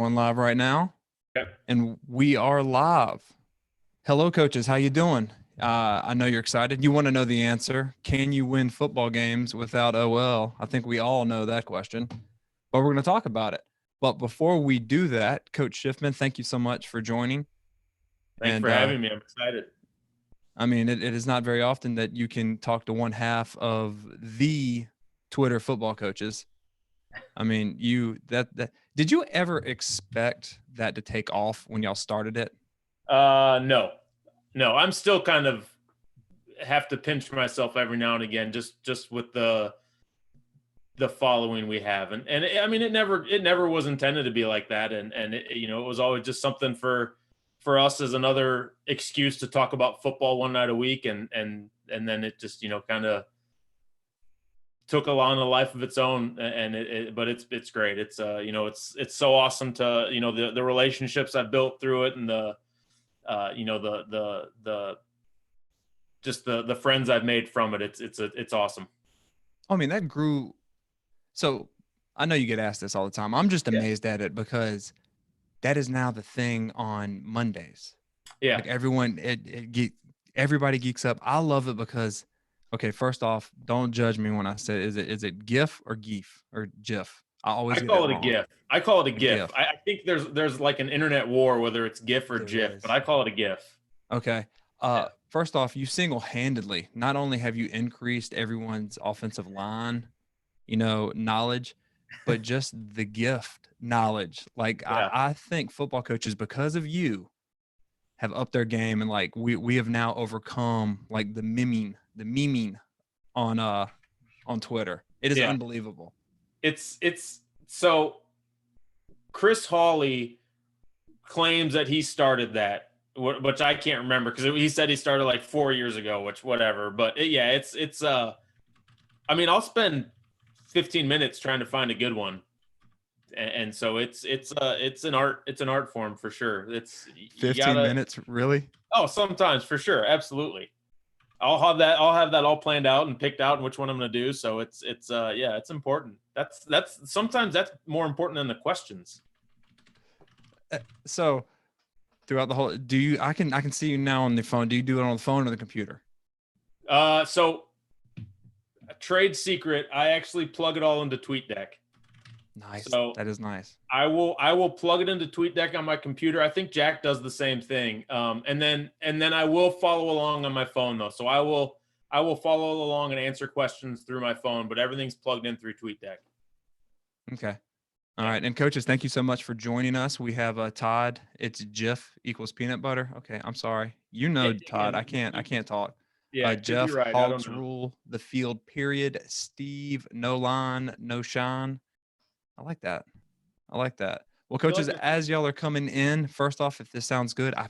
On live right now, Yep. and we are live. Hello, coaches. How you doing? I know you're excited. You want to know the answer. Can you win football games without OL? I think we all know that question, but we're going to talk about it. But before we do that, Coach Shiffman, thank you so much for joining. Thanks And for having me. I'm excited. I mean, it is not very often that you can talk to one half of the Twitter football coaches. I mean, that did you ever expect that to take off when y'all started it? No. I'm still kind of have to pinch myself every now and again, just with the following we have, and I mean, it never was intended to be like that, and it was always just something for us as another excuse to talk about football one night a week, and then it just kind of took on a life of its own, and but it's great. It's it's so awesome to the relationships I've built through it, and the just the friends I've made from it. It's awesome. I mean, that grew. So I know you get asked this all the time. I'm just Yeah. amazed at it because that is now the thing on Mondays. Yeah. Like everybody geeks up. I love it because, okay, first off, don't judge me when I say is it GIF or GIF or GIF? I always I get that call it a wrong. GIF. I call it a A GIF. GIF. I think there's like an internet war whether it's GIF or There GIF, but is. I call it a GIF. Okay. Yeah. First off, you single-handedly not only have you increased everyone's offensive line, knowledge, but just the gift knowledge. Like Yeah. I think football coaches, because of you, have upped their game, and like we have now overcome like the memeing on Twitter. It is Yeah. unbelievable. It's so Chris Hawley claims that he started that, which I can't remember because he said he started like 4 years ago, which whatever. But I mean, I'll spend 15 minutes trying to find a good one, and so it's an art form for sure. It's you 15 gotta minutes, really? sometimes for sure, absolutely. I'll have that all planned out and picked out and which one I'm going to do. So it's important. That's sometimes that's more important than the questions. So throughout the whole, do you? I can see you now on the phone. Do you do it on the phone or the computer? So a trade secret, I actually plug it all into TweetDeck. Nice. So That is nice. I will plug it into TweetDeck on my computer. I think Jack does the same thing. And then I will follow along on my phone though. So I will follow along and answer questions through my phone, but everything's plugged in through TweetDeck. Okay. All Yeah. right. And coaches, thank you so much for joining us. We have Todd. It's Jeff equals peanut butter. Okay. I'm sorry. Todd. I can't talk. Yeah, could be Jeff, right. I don't Hogs know. rule the field, period. Steve, no line, no shine. I like that. I like that. Well, I feel coaches, like as y'all are coming in, first off, if this sounds good, I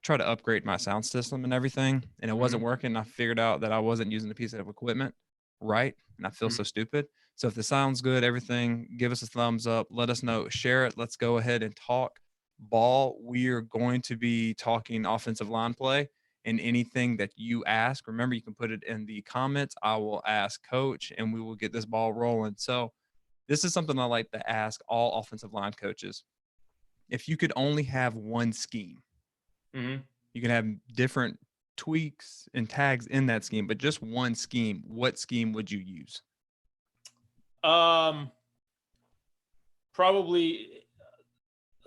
tried to upgrade my sound system and everything, and it wasn't Mhm. working. I figured out that I wasn't using a piece of equipment right, and I feel Mhm. so stupid. So if this sounds good, everything, give us a thumbs up. Let us know. Share it. Let's go ahead and talk ball. We are going to be talking offensive line play and anything that you ask. Remember, you can put it in the comments. I will ask Coach, and we will get this ball rolling. So this is something I like to ask all offensive line coaches. If you could only have one scheme, Mhm. you can have different tweaks and tags in that scheme, but just one scheme. What scheme would you use? Um, Probably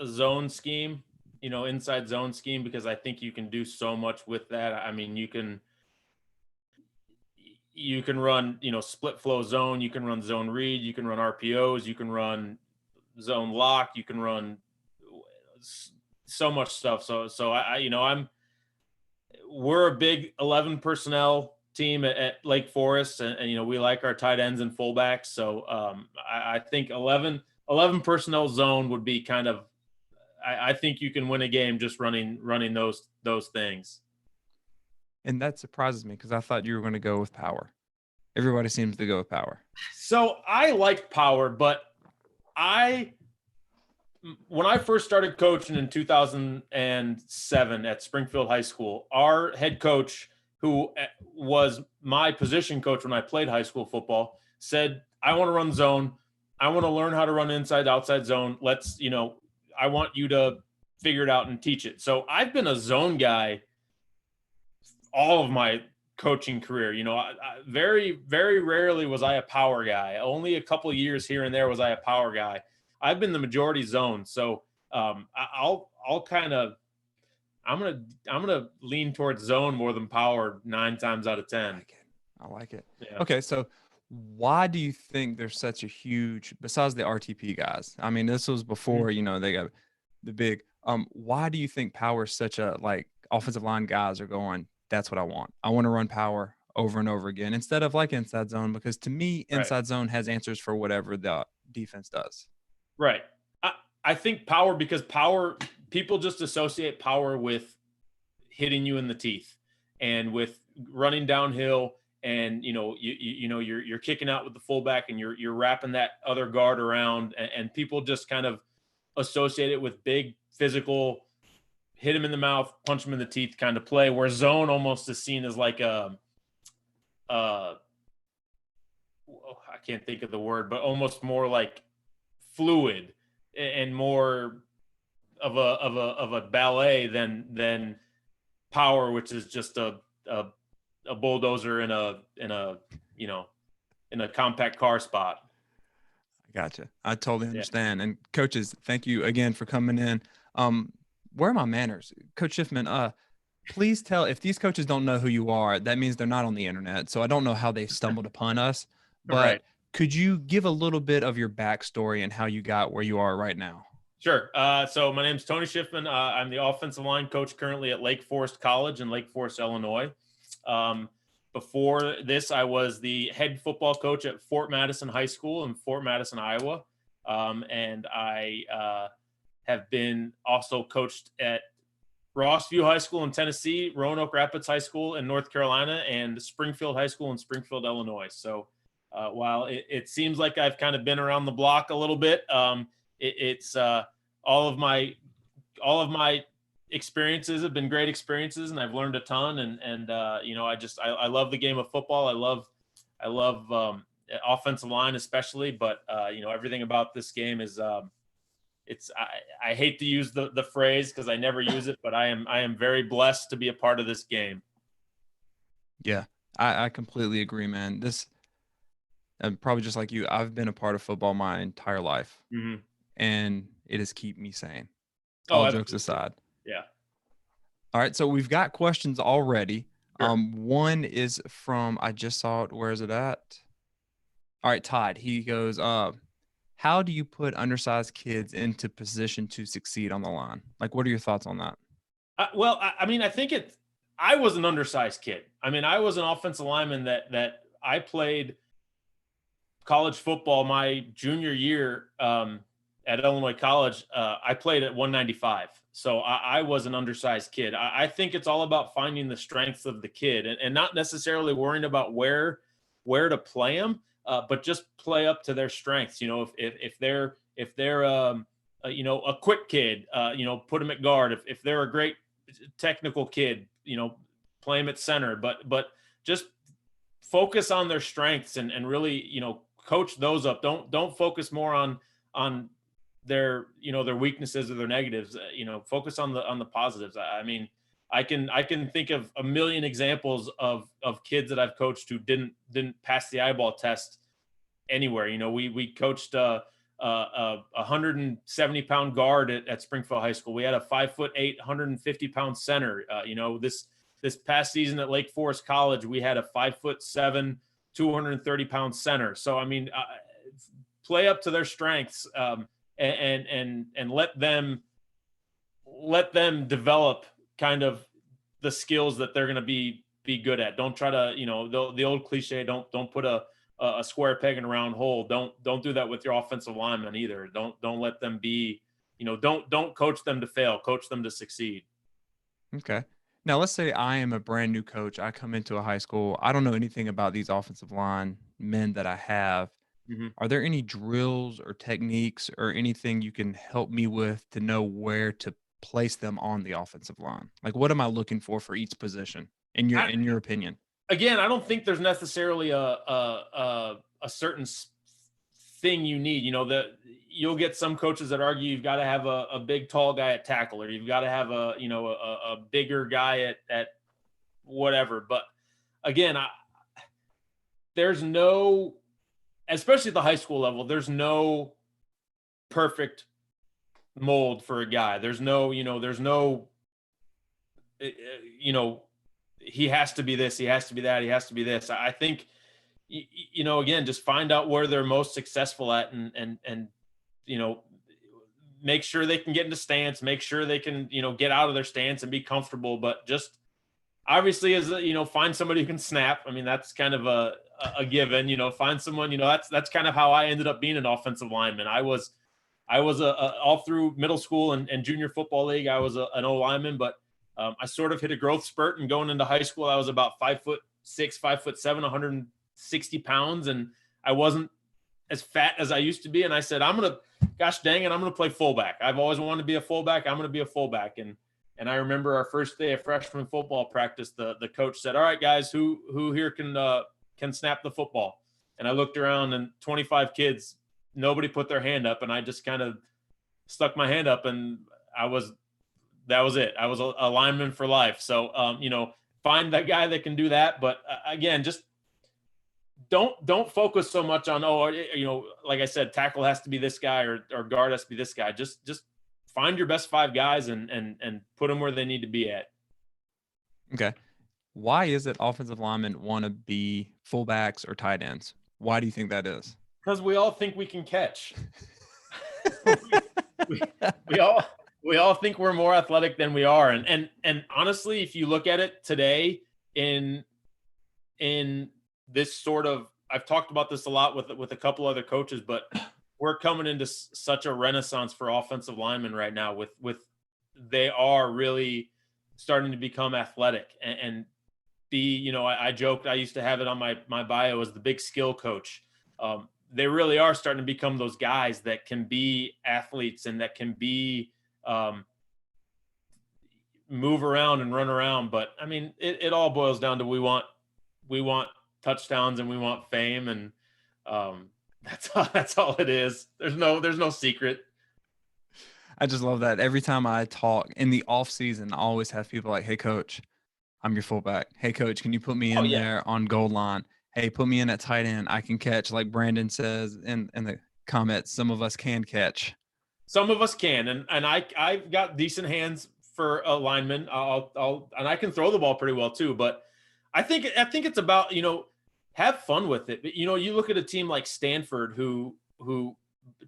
a zone scheme, inside zone scheme, because I think you can do so much with that. I mean, you can run, split flow zone, you can run zone read, you can run RPOs, you can run zone lock, you can run so much stuff. So I'm we're a big 11 personnel team at Lake Forest, and we like our tight ends and fullbacks. So I think 11 personnel zone would be kind of. I think you can win a game just running those things. And that surprises me because I thought you were going to go with power. Everybody seems to go with power. So I like power, but I when I first started coaching in 2007 at Springfield High School, our head coach, who was my position coach when I played high school football, said, I want to run zone. I want to learn how to run inside, outside zone. Let's, I want you to figure it out and teach it. So I've been a zone guy all of my coaching career. Very, very rarely was I a power guy. Only a couple of years here and there was I a power guy. I've been the majority zone. So I'll kind of, I'm gonna lean towards zone more than power 9 times out of 10. I like it. Yeah. Okay, so why do you think there's such a huge, besides the RTP guys? I mean, this was before they got the big. Why do you think power is such a offensive line guys are going? That's what I want. I want to run power over and over again instead of inside zone, because to me, inside zone has answers for whatever the defense does. Right. I think power, because power, people just associate power with hitting you in the teeth and with running downhill, and you're kicking out with the fullback and you're wrapping that other guard around, and people just kind of associate it with big physical, hit him in the mouth, punch him in the teeth kind of play, where zone almost is seen as I can't think of the word, but almost more like fluid and more of a ballet than power, which is just a bulldozer in a compact car spot. I gotcha. I totally understand. Yeah. And coaches, thank you again for coming in. Where are my manners? Coach Shiffman, please tell, if these coaches don't know who you are, that means they're not on the internet. So I don't know how they stumbled upon us, but could you give a little bit of your backstory and how you got where you are right now? Sure. So my name is Tony Shiffman. I'm the offensive line coach currently at Lake Forest College in Lake Forest, Illinois. Before this, I was the head football coach at Fort Madison High School in Fort Madison, Iowa. And I have been also coached at Rossview High School in Tennessee, Roanoke Rapids High School in North Carolina, and Springfield High School in Springfield, Illinois. So while it seems like I've kind of been around the block a little bit, it's all of my experiences have been great experiences, and I've learned a ton. And I love the game of football. I love offensive line especially, but everything about this game is I hate to use the phrase because I never use it, but I am very blessed to be a part of this game. Yeah, I completely agree, man. And probably just like you, I've been a part of football my entire life, and it has kept me sane. All jokes aside. Yeah. All right, so we've got questions already. Sure. One is from, I just saw it. Where is it at? All right, Todd. He goes, how do you put undersized kids into position to succeed on the line? What are your thoughts on that? I think I was an undersized kid. I mean, I was an offensive lineman that I played college football my junior year at Illinois College. I played at 195. So I was an undersized kid. I think it's all about finding the strengths of the kid and not necessarily worrying about where to play them, but just play up to their strengths. If they're a quick kid, put them at guard. If they're a great technical kid, play them at center. But just focus on their strengths and really, coach those up. Don't focus more on their weaknesses or their negatives. Focus on the positives. I mean, I can think of a million examples of kids that I've coached who didn't pass the eyeball test anywhere. We coached a 170-pound guard at Springfield High School. We had a 5'8", 150-pound center. This past season at Lake Forest College, we had a 5'7", 230-pound center. So I mean, play up to their strengths. And let them develop kind of the skills that they're going to be good at. Don't try to, the old cliche, don't put a square peg in a round hole. Don't do that with your offensive linemen either. Don't let them be, don't coach them to fail, coach them to succeed. Okay. Now let's say I am a brand new coach. I come into a high school. I don't know anything about these offensive line men that I have. Are there any drills or techniques or anything you can help me with to know where to place them on the offensive line? What am I looking for each position in your opinion? Again, I don't think there's necessarily a certain thing you need. You'll get some coaches that argue you've got to have a big, tall guy at tackle, or you've got to have a bigger guy at whatever. But again, there's no, especially at the high school level, there's no perfect mold for a guy. There's no, he has to be this, he has to be that, he has to be this. I think, again, just find out where they're most successful at, and make sure they can get into stance, make sure they can, get out of their stance and be comfortable. But just obviously, find somebody who can snap. I mean, that's kind of a given. Find someone. That's kind of how I ended up being an offensive lineman. I was all through middle school and junior football league, I was an O lineman, but I sort of hit a growth spurt, and going into high school, I was about 5'6", 5'7", 160 pounds, and I wasn't as fat as I used to be. And I said, gosh dang it, I'm going to play fullback. I've always wanted to be a fullback. I'm going to be a fullback. And I remember our first day of freshman football practice, the coach said, all right, guys, who here can snap the football? And I looked around, and 25 kids, nobody put their hand up. And I just kind of stuck my hand up, and that was it. I was a lineman for life. So, find that guy that can do that. But again, just don't focus so much on, like I said, tackle has to be this guy, or guard has to be this guy. Just find your best 5 guys and put them where they need to be at. Okay. Why is it offensive linemen want to be fullbacks or tight ends? Why do you think that is? Because we all think we can catch. we all think we're more athletic than we are. And honestly, if you look at it today in this sort of, I've talked about this a lot with a couple other coaches, but we're coming into such a renaissance for offensive linemen right now with they are really starting to become athletic and be, I joked, I used to have it on my bio as the big skill coach. They really are starting to become those guys that can be athletes and that can be, move around and run around. But I mean, it all boils down to, we want touchdowns and we want fame. And, that's all it is. There's no secret. I just love that. Every time I talk in the off season, I always have people like, hey coach, I'm your fullback. Hey coach, can you put me in there on goal line? Hey, put me in at tight end. I can catch. Like Brandon says in the comments, some of us can catch. Some of us can. And I've got decent hands for a lineman. And I can throw the ball pretty well too. But I think it's about, have fun with it. But, you look at a team like Stanford who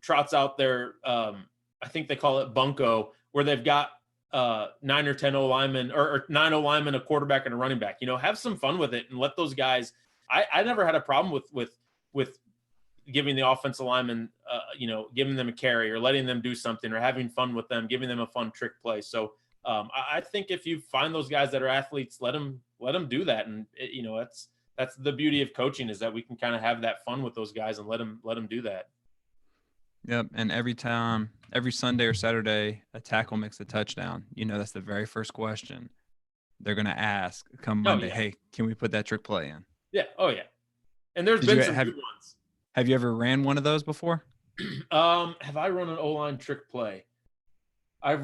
trots out their, I think they call it bunko, where they've got 9 or 10 O linemen, or 9 O linemen, a quarterback and a running back. Have some fun with it and let those guys. I never had a problem with giving the offensive lineman, giving them a carry or letting them do something or having fun with them, giving them a fun trick play. So I think if you find those guys that are athletes, let them do that. And that's the beauty of coaching, is that we can kind of have that fun with those guys and let them do that. Yep. And every Sunday or Saturday, a tackle makes a touchdown. That's the very first question they're going to ask come Monday. Yeah. Hey, can we put that trick play in? Yeah. Oh yeah. And there's been some good ones. Have you ever ran one of those before? Have I run an O-line trick play? I've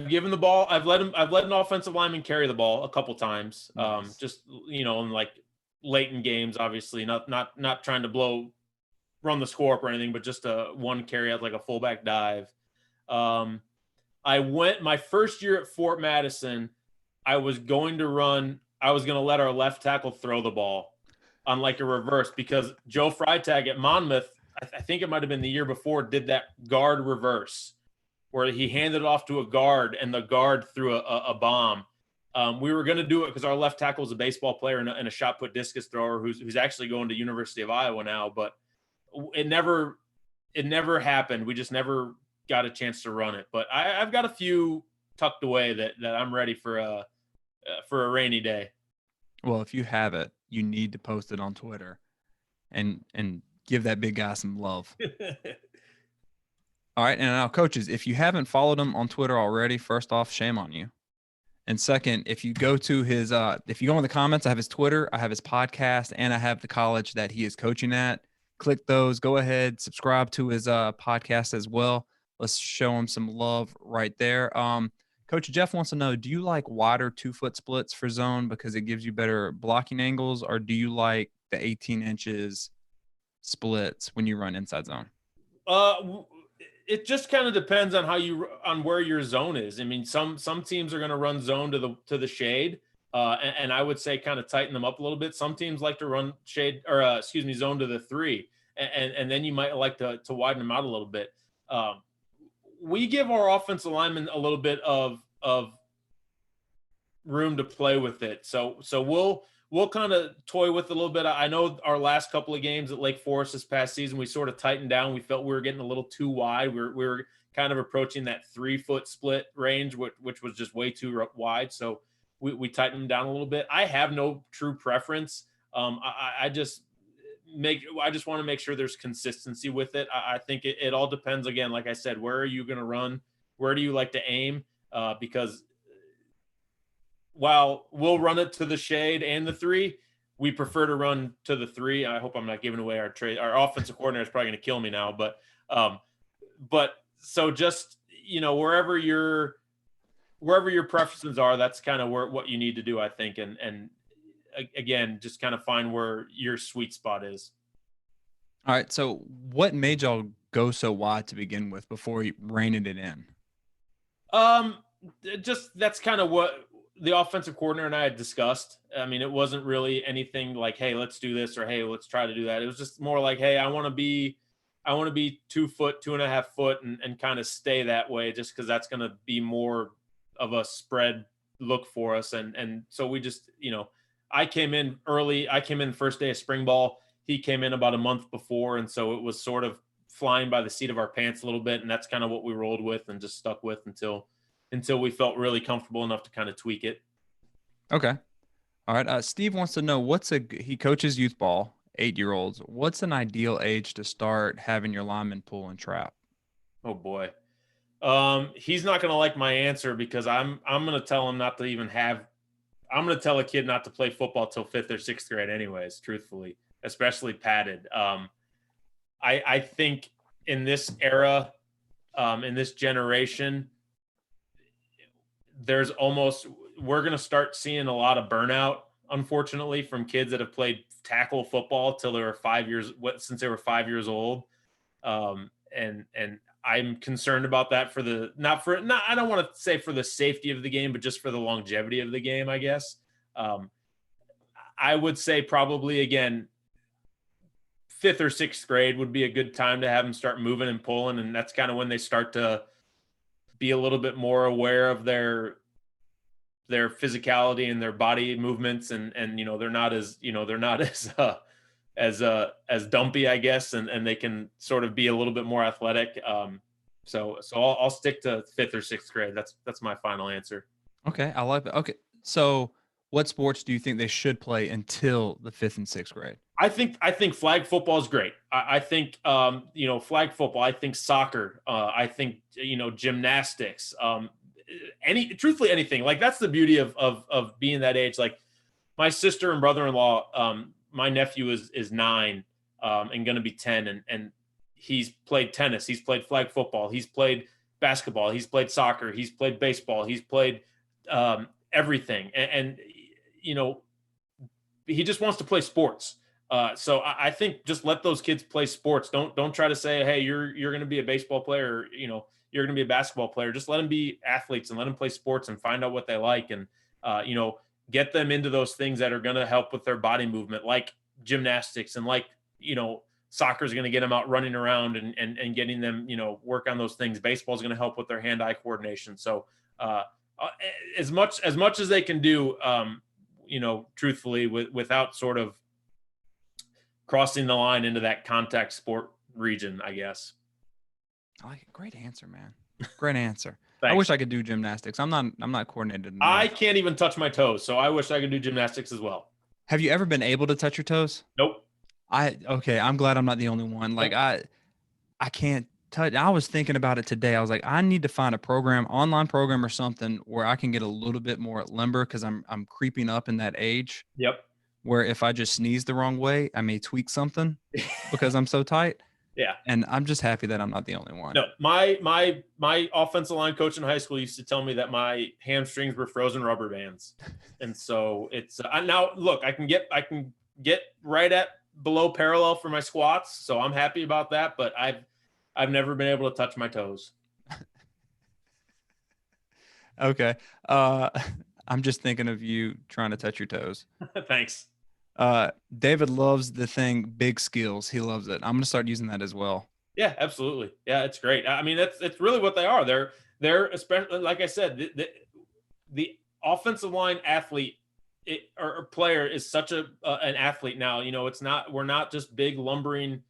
given the ball. I've let an offensive lineman carry the ball a couple times. Nice. Just, in like late in games, obviously not trying to run the score up or anything, but just one carry out, like a fullback dive. My first year at Fort Madison, I was going to let our left tackle throw the ball on like a reverse, because Joe Freitag at Monmouth, I think it might've been the year before, did that guard reverse where he handed it off to a guard and the guard threw a bomb. We were going to do it because our left tackle is a baseball player and a shot put discus thrower who's actually going to University of Iowa now, but it never happened. We just never got a chance to run it, but I've got a few tucked away that I'm ready for a rainy day. Well, if you have it, you need to post it on Twitter and give that big guy some love. All right. And now, coaches, if you haven't followed him on Twitter already, first off, shame on you. And second, if you go to his, if you go in the comments, I have his Twitter, I have his podcast, and I have the college that he is coaching at. click those. Go ahead, subscribe to his podcast as well. Let's show him some love right there. Coach Jeff wants to know, do you like wider 2-foot splits for zone because it gives you better blocking angles, or do you like the 18 inches splits when you run inside zone? It just kind of depends on on where your zone is. I mean, some teams are going to run zone to the shade, and I would say kind of tighten them up a little bit. Some teams like to run shade or zone to the 3, and then you might like to widen them out a little bit. We give our offensive linemen a little bit of room to play with it. So we'll kind of toy with it a little bit. I know our last couple of games at Lake Forest this past season, we sort of tightened down. We felt we were getting a little too wide. We were kind of approaching that 3-foot split range, which was just way too wide. So we tightened them down a little bit. I have no true preference. I just want to make sure there's consistency with it. I think it all depends, again, like I said, where are you going to run? Where do you like to aim? Because while we'll run it to the shade and the 3, we prefer to run to the 3. I hope I'm not giving away our trade. Our offensive coordinator is probably going to kill me now, but so just, wherever your preferences are, that's kind of what you need to do, I think. And again, just kind of find where your sweet spot is. All right. So what made y'all go so wide to begin with before reining it in? Just that's kind of what the offensive coordinator and I had discussed. I mean, it wasn't really anything like, hey, let's do this, or hey, let's try to do that. It was just more like, hey, I want to be 2 foot, 2.5 foot, and kind of stay that way, just because that's going to be more of a spread look for us. And so we just, I came in early. I came in first day of spring ball. He came in about a month before. And so it was sort of flying by the seat of our pants a little bit. And that's kind of what we rolled with and just stuck with until we felt really comfortable enough to kind of tweak it. Okay. All right. Steve wants to know he coaches youth ball, 8-year-olds. What's an ideal age to start having your lineman pull and trap? Oh boy. He's not going to like my answer because I'm going to tell him not to even I'm going to tell a kid not to play football till 5th or 6th grade anyways, truthfully, especially padded. I think in this era, in this generation, we're going to start seeing a lot of burnout, unfortunately, from kids that have played tackle football till they were since they were 5 years old. And I'm concerned about that I don't want to say for the safety of the game, but just for the longevity of the game, I guess. I would say probably, again, 5th or 6th grade would be a good time to have them start moving and pulling. And that's kind of when they start to be a little bit more aware of their physicality and their body movements. And they're not as dumpy, I guess. And they can sort of be a little bit more athletic. So I'll stick to 5th or 6th grade. That's my final answer. Okay. I like that. Okay. So what sports do you think they should play until the 5th and 6th grade? I think flag football is great. I think flag football. I think soccer. I think gymnastics. Truthfully anything. Like, that's the beauty of being that age. Like, my sister and brother-in-law. My nephew is 9 and going to be 10, and he's played tennis. He's played flag football. He's played basketball. He's played soccer. He's played baseball. He's played everything. And he just wants to play sports. So I think just let those kids play sports. Don't try to say, hey, you're going to be a baseball player, or, you're going to be a basketball player. Just let them be athletes and let them play sports and find out what they like. And, get them into those things that are going to help with their body movement, like gymnastics, and like, soccer is going to get them out running around and getting them, work on those things. Baseball is going to help with their hand-eye coordination. So as much as they can do, truthfully, without sort of crossing the line into that contact sport region, I guess. I like it. Great answer, man. Great answer. Thanks. I wish I could do gymnastics. I'm not coordinated enough. I can't even touch my toes, so I wish I could do gymnastics as well. Have you ever been able to touch your toes? Nope. Okay. I'm glad I'm not the only one. Like, I can't touch. I was thinking about it today. I was like, I need to find a online program or something where I can get a little bit more limber, because I'm creeping up in that age. Yep. where if I just sneeze the wrong way, I may tweak something because I'm so tight. Yeah. And I'm just happy that I'm not the only one. No, my offensive line coach in high school used to tell me that my hamstrings were frozen rubber bands, and so it's now look, I can get right at below parallel for my squats, so I'm happy about that. But I've never been able to touch my toes. Okay, I'm just thinking of you trying to touch your toes. Thanks. David loves the thing big skills. He loves it. I'm gonna start using that as well. Yeah, absolutely. Yeah, it's great. I mean, it's really what they are. They're especially, like I said, the offensive line athlete or player is such an athlete now. You know, we're not just big lumbering,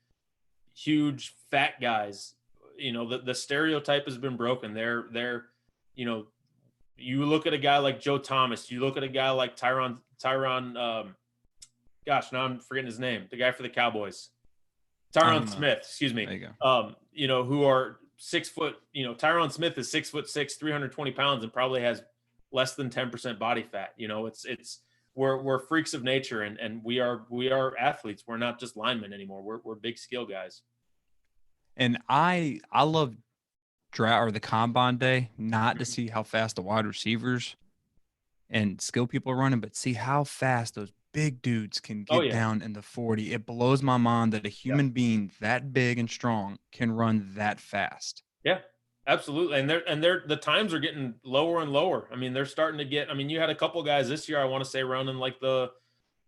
huge fat guys. You know, the stereotype has been broken. They're you know, you look at a guy like Joe Thomas. You look at a guy like Tyron. Gosh, now I'm forgetting his name. The guy for the Cowboys. Tyron Smith, excuse me. There you go. You know, who are 6 foot, you know, Tyron Smith is 6'6", 320 pounds and probably has less than 10% body fat. You know, we're freaks of nature and we are athletes. We're not just linemen anymore. We're big skill guys. And I love draft or the combine day, not to see how fast the wide receivers and skill people are running, but see how fast those big dudes can get down in the 40. It blows my mind that a human being that big and strong can run that fast. Yeah, absolutely. And the times are getting lower and lower. I mean, they're starting to get, I mean, you had a couple guys this year, I want to say running like the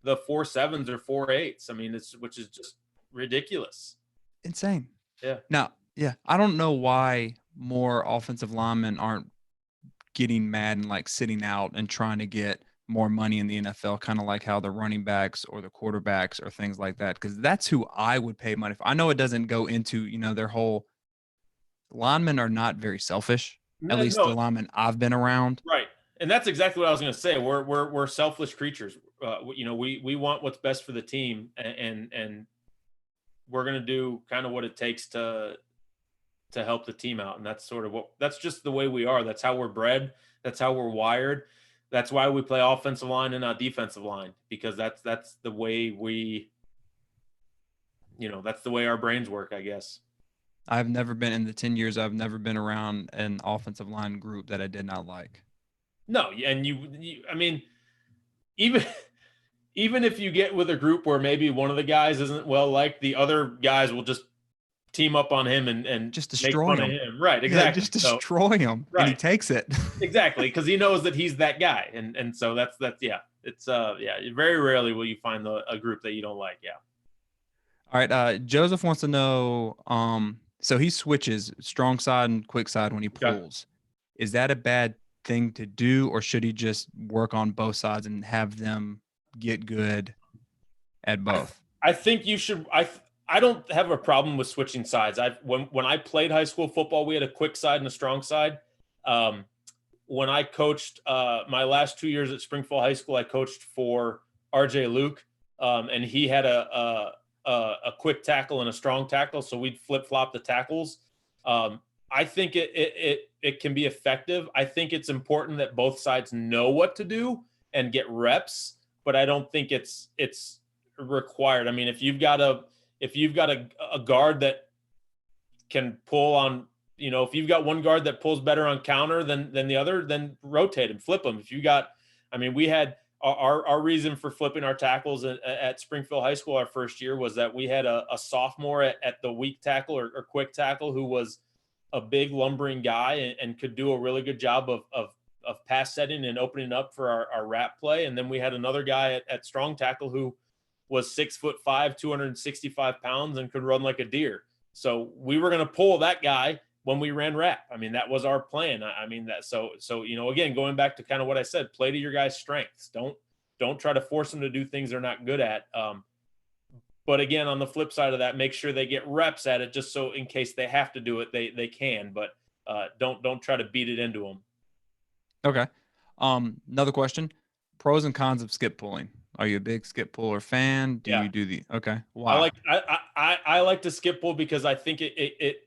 4.7s or 4.8s. I mean, which is just ridiculous. Insane. Yeah. Now, yeah, I don't know why more offensive linemen aren't getting mad and like sitting out and trying to get more money in the NFL, kind of like how the running backs or the quarterbacks or things like that. Because that's who I would pay money for. I know it doesn't go into, you know, their whole linemen are not very selfish. At least the linemen I've been around. Right. And that's exactly what I was going to say. We're selfless creatures. You know, we want what's best for the team and we're going to do kind of what it takes to help the team out. And that's just the way we are. That's how we're bred. That's how we're wired. That's why we play offensive line and not defensive line, because that's the way that's the way our brains work, I guess. I've never been in the 10 years. I've never been around an offensive line group that I did not like. No. And you I mean, even if you get with a group where maybe one of the guys isn't well liked, the other guys will just team up on him and just destroy him. Right. Exactly. Yeah, just destroy him. Right. And he takes it. Exactly. Because he knows that he's that guy. And so that's, yeah, it's, very rarely will you find a group that you don't like. Yeah. All right. Joseph wants to know, so he switches strong side and quick side when he pulls. Okay. Is that a bad thing to do, or should he just work on both sides and have them get good at both? I think you should. I don't have a problem with switching sides. When I played high school football, we had a quick side and a strong side. When I coached my last 2 years at Springfield High School, I coached for RJ Luke, and he had a quick tackle and a strong tackle, so we'd flip flop the tackles. I think it can be effective. I think it's important that both sides know what to do and get reps, but I don't think it's required. I mean, if you've got a guard that can pull on, you know, if you've got one guard that pulls better on counter than the other, then rotate and flip them. If you got, I mean, we had our reason for flipping our tackles at Springfield High School our first year was that we had a sophomore at the weak tackle or quick tackle who was a big lumbering guy and could do a really good job of pass setting and opening up for our wrap play. And then we had another guy at strong tackle who was 6'5", 265 pounds and could run like a deer. So we were going to pull that guy when we ran wrap. I mean, that was our plan. I mean that. So, you know, again, going back to kind of what I said, play to your guys' strengths. Don't try to force them to do things they're not good at. But again, on the flip side of that, make sure they get reps at it, just so in case they have to do it, they can. But don't try to beat it into them. Okay. Another question: pros and cons of skip pulling. Are you a big skip puller fan? Do you do the okay? Wow. I like to skip pull because I think it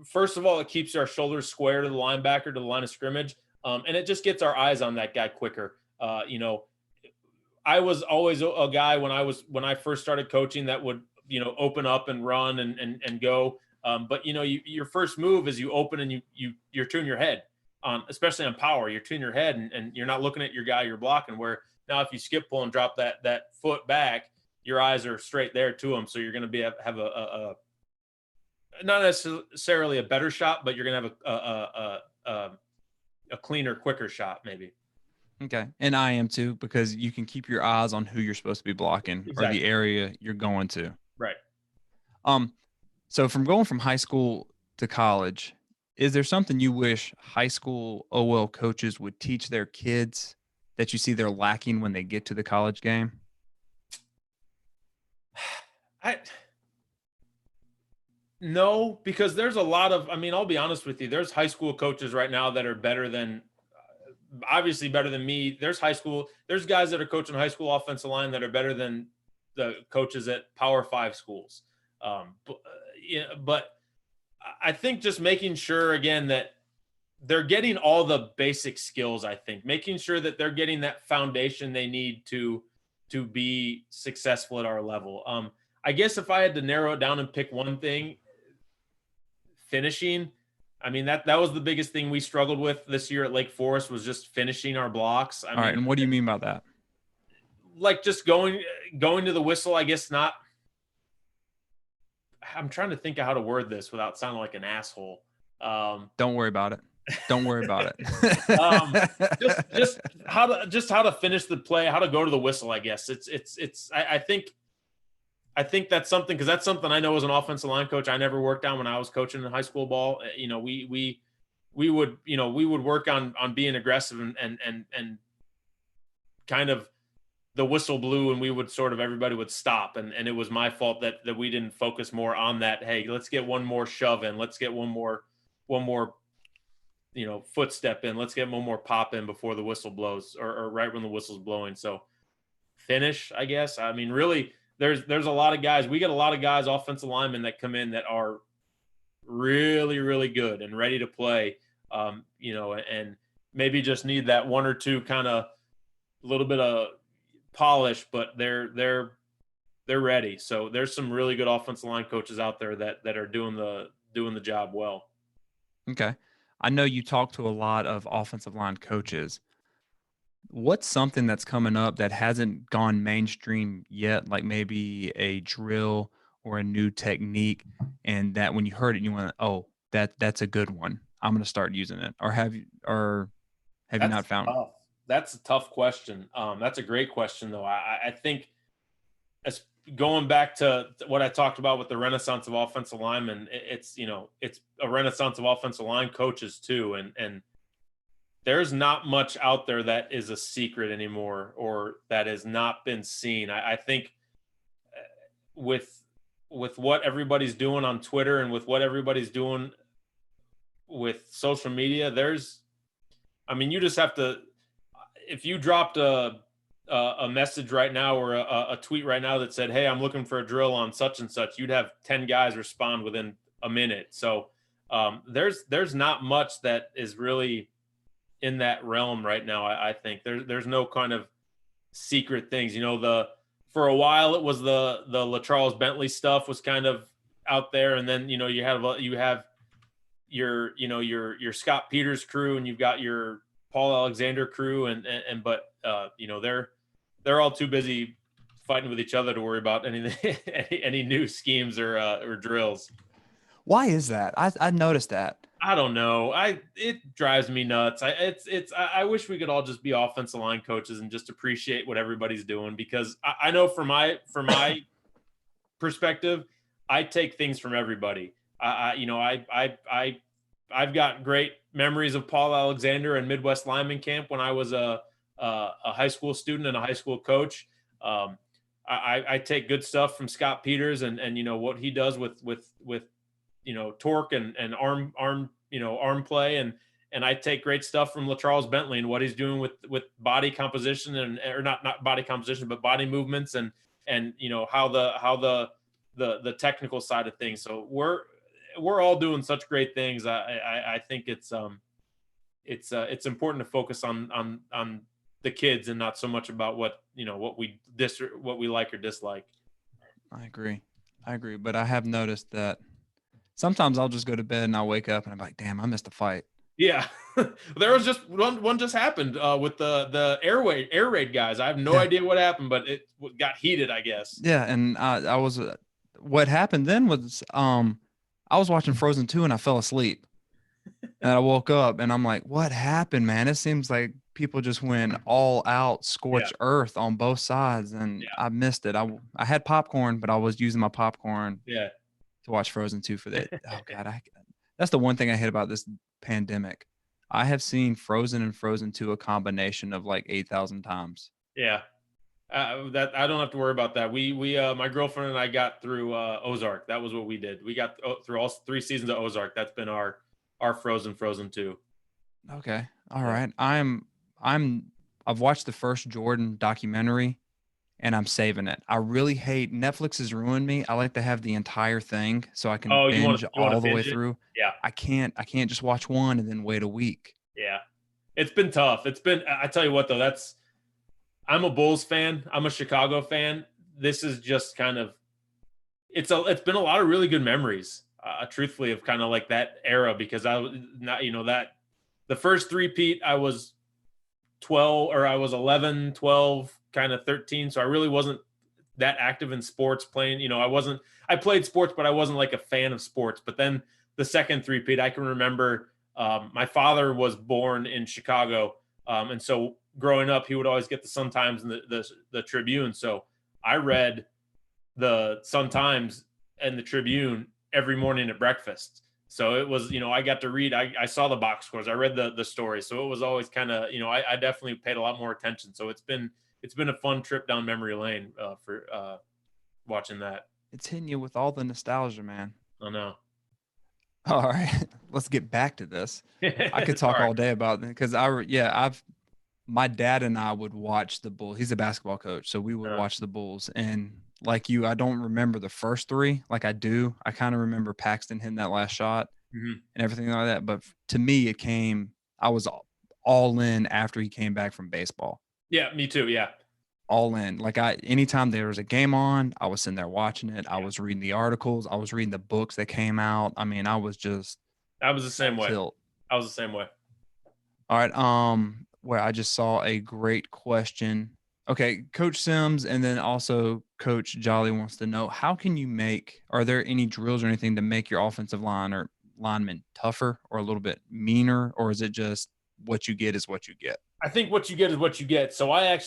first of all, it keeps our shoulders square to the linebacker, to the line of scrimmage, and it just gets our eyes on that guy quicker. You know, I was always a guy when I first started coaching that would, open up and run and go. But your first move is you open and you tune your head on, especially on power, you tune your head and you're not looking at your guy you're blocking. Where now if you skip pull and drop that foot back, your eyes are straight there to him. So you're going to have a not necessarily a better shot, but you're going to have a cleaner, quicker shot maybe. Okay. And I am too, because you can keep your eyes on who you're supposed to be blocking or the area you're going to. Right. So going from high school to college, is there something you wish high school OL coaches would teach their kids that you see they're lacking when they get to the college game? No, because there's a lot of, I'll be honest with you. There's high school coaches right now that are better than, obviously better than me. There's guys that are coaching high school offensive line that are better than the coaches at Power 5 schools. But I think just making sure again that they're getting all the basic skills. I think making sure that they're getting that foundation they need to be successful at our level. I guess if I had to narrow it down and pick one thing, finishing. That was the biggest thing we struggled with this year at Lake Forest, was just finishing our blocks. All right, and what do you mean by that? Like just going to the whistle, I guess not. I'm trying to think of how to word this without sounding like an asshole. Don't worry about it. Don't worry about it. Just how to finish the play, how to go to the whistle, I guess. I think that's something, because that's something I know as an offensive line coach I never worked on when I was coaching in high school ball. We would work on being aggressive and kind of the whistle blew and we would everybody would stop. And it was my fault that we didn't focus more on that. Hey, let's get one more shove in. Let's get one more footstep in. Let's get one more pop in before the whistle blows or right when the whistle's blowing. So finish, I guess. Really, there's a lot of guys. We get a lot of guys, offensive linemen, that come in that are really, really good and ready to play, and maybe just need that one or two kind of little bit of polish, but they're ready. So there's some really good offensive line coaches out there that are doing the job well. Okay. I know you talk to a lot of offensive line coaches. What's something that's coming up that hasn't gone mainstream yet, like maybe a drill or a new technique, and that when you heard it, you went, "Oh, that's a good one. I'm going to start using it." Or have you not found tough. That's a tough question. That's a great question, though. I think, as going back to what I talked about with the renaissance of offensive linemen, it's a renaissance of offensive line coaches too, and there's not much out there that is a secret anymore or that has not been seen. I think with what everybody's doing on Twitter and with what everybody's doing with social media, you just have to, if you dropped a message right now or a tweet right now that said, "Hey, I'm looking for a drill on such and such," you'd have 10 guys respond within a minute. So there's not much that is really in that realm right now. I think there's no kind of secret things. For a while it was the LaCharles Bentley stuff was kind of out there, and then you have your Scott Peters crew, and you've got your Paul Alexander crew, but they're all too busy fighting with each other to worry about anything, any new schemes or drills. Why is that? I noticed that. I don't know. It drives me nuts. I wish we could all just be offensive line coaches and just appreciate what everybody's doing, because I know from my perspective, I take things from everybody. I've got great memories of Paul Alexander and Midwest Lineman Camp when I was a high school student and a high school coach. I take good stuff from Scott Peters and what he does with torque and arm play, and I take great stuff from LaCharles Bentley and what he's doing with body composition or not body composition, but body movements and how the technical side of things. So we're all doing such great things. I think it's important to focus on the kids and not so much about what we like or dislike. I agree. But I have noticed that sometimes I'll just go to bed and I'll wake up and I'm like, damn, I missed a fight. Yeah. There was just one just happened with the air raid guys. I have no idea what happened, but it got heated, I guess. Yeah, and I was what happened then was I was watching Frozen 2 and I fell asleep. And I woke up and I'm like, what happened, man? It seems like people just went all out scorched earth on both sides, and I missed it. I had popcorn, but I was using my popcorn to watch Frozen 2 for that. Oh God, that's the one thing I hate about this pandemic. I have seen Frozen and Frozen 2 a combination of like 8,000 times. Yeah. That I don't have to worry about that. We my girlfriend and I got through Ozark. That was what we did. We got through all 3 seasons of Ozark. That's been our Frozen 2. Okay. All right. I've watched the first Jordan documentary and I'm saving it. I really hate Netflix has ruined me. I like to have the entire thing so I can binge all the way through. Yeah. I can't just watch one and then wait a week. Yeah. It's been tough. I tell you what though, I'm a Bulls fan. I'm a Chicago fan. This is just kind of it's been a lot of really good memories. Truthfully, of kind of like that era, because I was not, that the first three-peat, I was 12 or I was 11, 12, kind of 13. So I really wasn't that active in sports playing. I played sports, but I wasn't like a fan of sports. But then the second three-peat, I can remember my father was born in Chicago. And so growing up, he would always get the Sun-Times and the Tribune. So I read the Sun-Times and the Tribune every morning at breakfast. So it was, I got to read, I saw the box scores, I read the story. So it was always kind of, I definitely paid a lot more attention. So it's been a fun trip down memory lane for watching that. It's hitting you with all the nostalgia, man. I know. All right, let's get back to this. I could talk all day about it because my dad and I would watch the Bulls. He's a basketball coach, so we would watch the Bulls. And like you, I don't remember the first 3 like I do. I kind of remember Paxton hitting that last shot and everything like that. But to me, I was all in after he came back from baseball. Yeah, me too. Yeah. All in. Like anytime there was a game on, I was sitting there watching it. I was reading the articles. I was reading the books that came out. I mean, I was the same way. I was the same way. All right. Where I just saw a great question. Okay, Coach Sims and then also Coach Jolly wants to know, are there any drills or anything to make your offensive line or linemen tougher or a little bit meaner, or is it just what you get is what you get? I think what you get is what you get. So I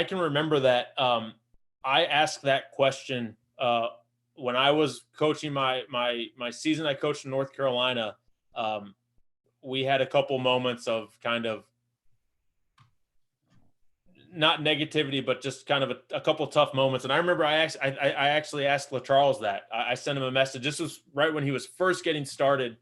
can remember that I asked that question when I was coaching my season I coached in North Carolina. We had a couple moments of kind of not negativity, but just kind of a couple tough moments. And I remember I actually asked LaCharles that. I sent him a message. This was right when he was first getting started.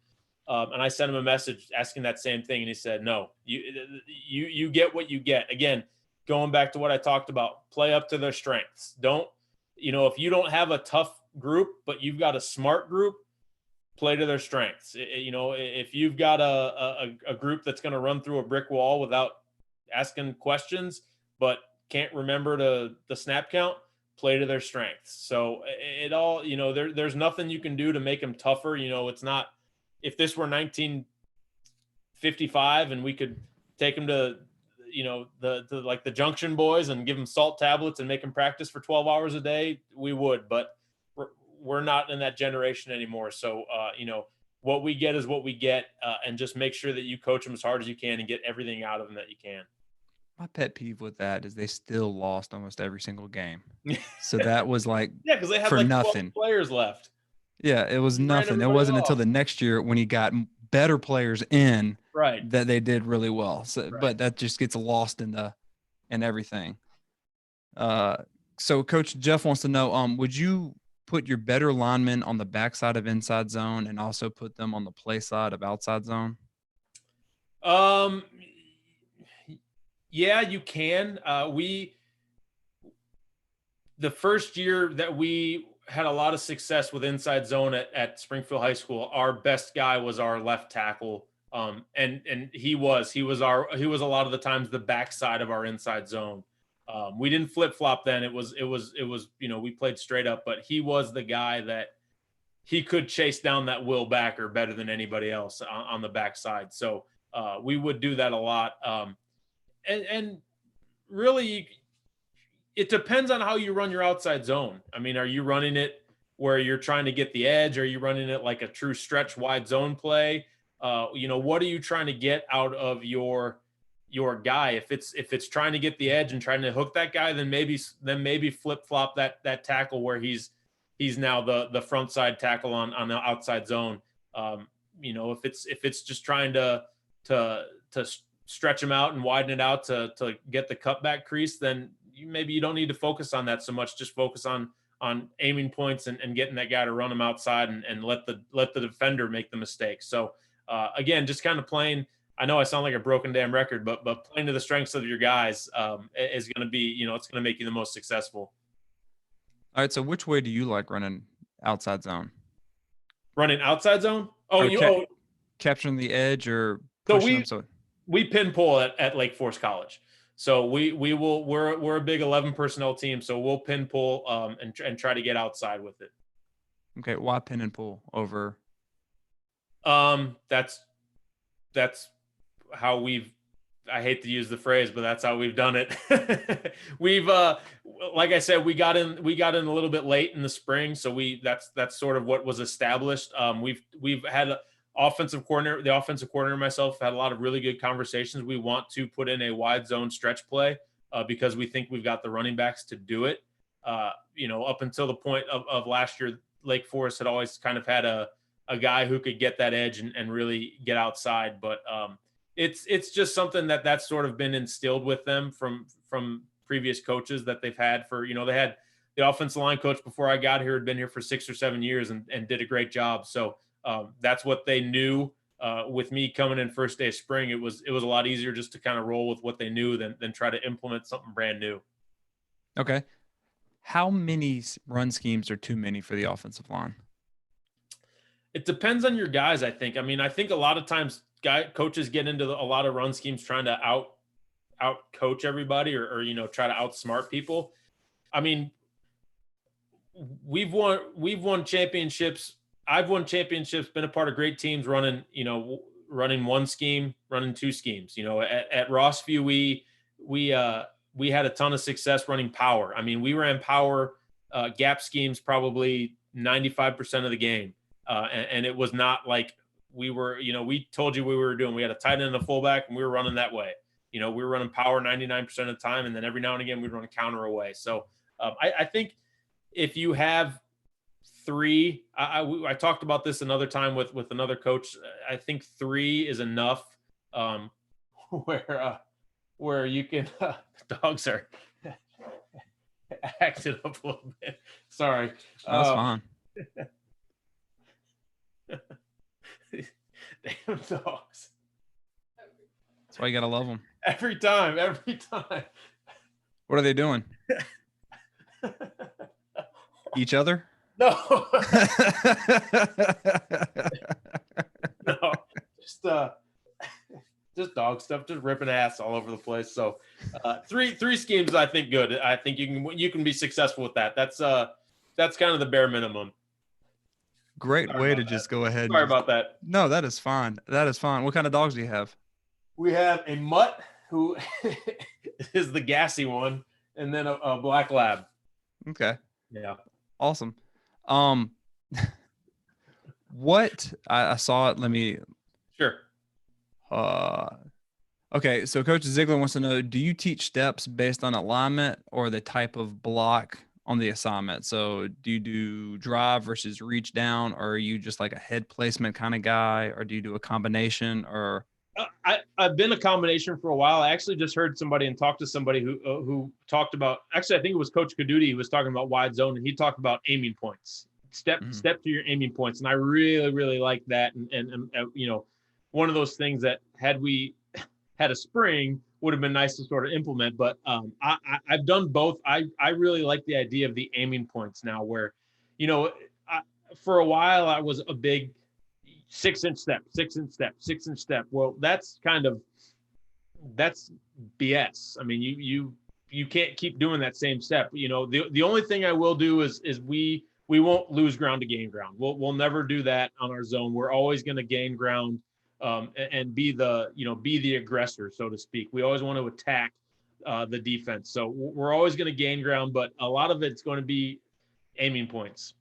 And I sent him a message asking that same thing. And he said, no, you get what you get. Again, going back to what I talked about, play up to their strengths. If you don't have a tough group, but you've got a smart group, play to their strengths. If you've got a group that's going to run through a brick wall without asking questions, but can't remember the snap count, play to their strengths. So it all, there's nothing you can do to make them tougher. It's not, if this were 1955 and we could take them to, the Junction Boys and give them salt tablets and make them practice for 12 hours a day, we would, but we're not in that generation anymore. So, what we get is what we get, and just make sure that you coach them as hard as you can and get everything out of them that you can. My pet peeve with that is they still lost almost every single game. So that was like, because they had for like nothing 12 players left. Yeah, it was nothing. It wasn't until the next year when he got better players in that they did really well. So, but that just gets lost in everything. So Coach Jeff wants to know, would you put your better linemen on the backside of inside zone and also put them on the play side of outside zone? Yeah, you can. The first year that we had a lot of success with inside zone at Springfield High School, our best guy was our left tackle. And he was a lot of the times the backside of our inside zone. We didn't flip flop then. It was, we played straight up, but he was the guy that he could chase down that will backer better than anybody else on the backside. So we would do that a lot. And really, it depends on how you run your outside zone. I mean, are you running it where you're trying to get the edge? Are you running it like a true stretch wide zone play? What are you trying to get out of your guy? If it's trying to get the edge and trying to hook that guy, then maybe flip flop that tackle where he's now the front side tackle on the outside zone. If it's just trying to stretch him out and widen it out to get the cutback crease, then maybe you don't need to focus on that so much. Just focus on aiming points and getting that guy to run him outside and let the defender make the mistake. So again, just kind of playing. I know I sound like a broken damn record, but playing to the strengths of your guys is going to be, it's going to make you the most successful. All right. So which way do you like running outside zone? Running outside zone? Capturing the edge or pushing them? We pin pull at Lake Forest College. So we're a big 11 personnel team. So we'll pin pull and try to get outside with it. Okay. Why pin and pull over? That's how I hate to use the phrase, but that's how we've done it. We've, like I said, we got in a little bit late in the spring. So that's sort of what was established. We've had the offensive coordinator, myself, had a lot of really good conversations. We want to put in a wide zone stretch play because we think we've got the running backs to do it. Up until the point of last year, Lake Forest had always kind of had a guy who could get that edge and really get outside. But it's just something that's sort of been instilled with them from previous coaches that they've had for, they had the offensive line coach before I got here, had been here for 6 or 7 years and did a great job. So that's what they knew. With me coming in first day of spring, it was a lot easier just to kind of roll with what they knew than try to implement something brand new. Okay. How many run schemes are too many for the offensive line? It depends on your guys, I think. I mean, I think a lot of times coaches get into a lot of run schemes trying to out coach everybody or try to outsmart people. I mean, we've won championships. I've won championships, been a part of great teams running one scheme, running two schemes. At Rossview, we had a ton of success running power. I mean, we ran power gap schemes probably 95% of the game. And it was not like we told you we were doing. We had a tight end and a fullback, and we were running that way. We were running power 99% of the time, and then every now and again we'd run a counter away. So I think if you have three, I talked about this another time with another coach. I think three is enough. Where you can dogs are acting up a little bit. Sorry, that's fine. Damn dogs. That's why you gotta love them. Every time. What are they doing? Each other? No. No. Just dog stuff, just ripping ass all over the place. So three schemes, I think good. I think you can be successful with that. That's kind of the bare minimum. Great way to just go ahead. Sorry about that. No, that is fine. What kind of dogs do you have? We have a mutt who is the gassy one, and then a black lab. Okay. Yeah. Awesome. What I saw it. Let me. Sure. Okay. So Coach Ziegler wants to know: do you teach steps based on alignment or the type of block on the assignment? So do you do drive versus reach down, or are you just like a head placement kind of guy, or do you do a combination? Or I've been a combination for a while. I actually just heard somebody and talked to somebody who talked about, actually, I think it was Coach Caduti. He was talking about wide zone, and he talked about aiming points, step to your aiming points. And I really, really like that. And one of those things that had we had a spring would have been nice to sort of implement, but I've done both. I really like the idea of the aiming points now where, for a while I was a big 6-inch step, 6-inch step, 6-inch step. Well, that's BS. I mean, you can't keep doing that same step. You know, the only thing I will do is we won't lose ground to gain ground. We'll never do that on our zone. We're always going to gain ground and be the aggressor, so to speak. We always want to attack the defense. So we're always going to gain ground, but a lot of it's going to be aiming points.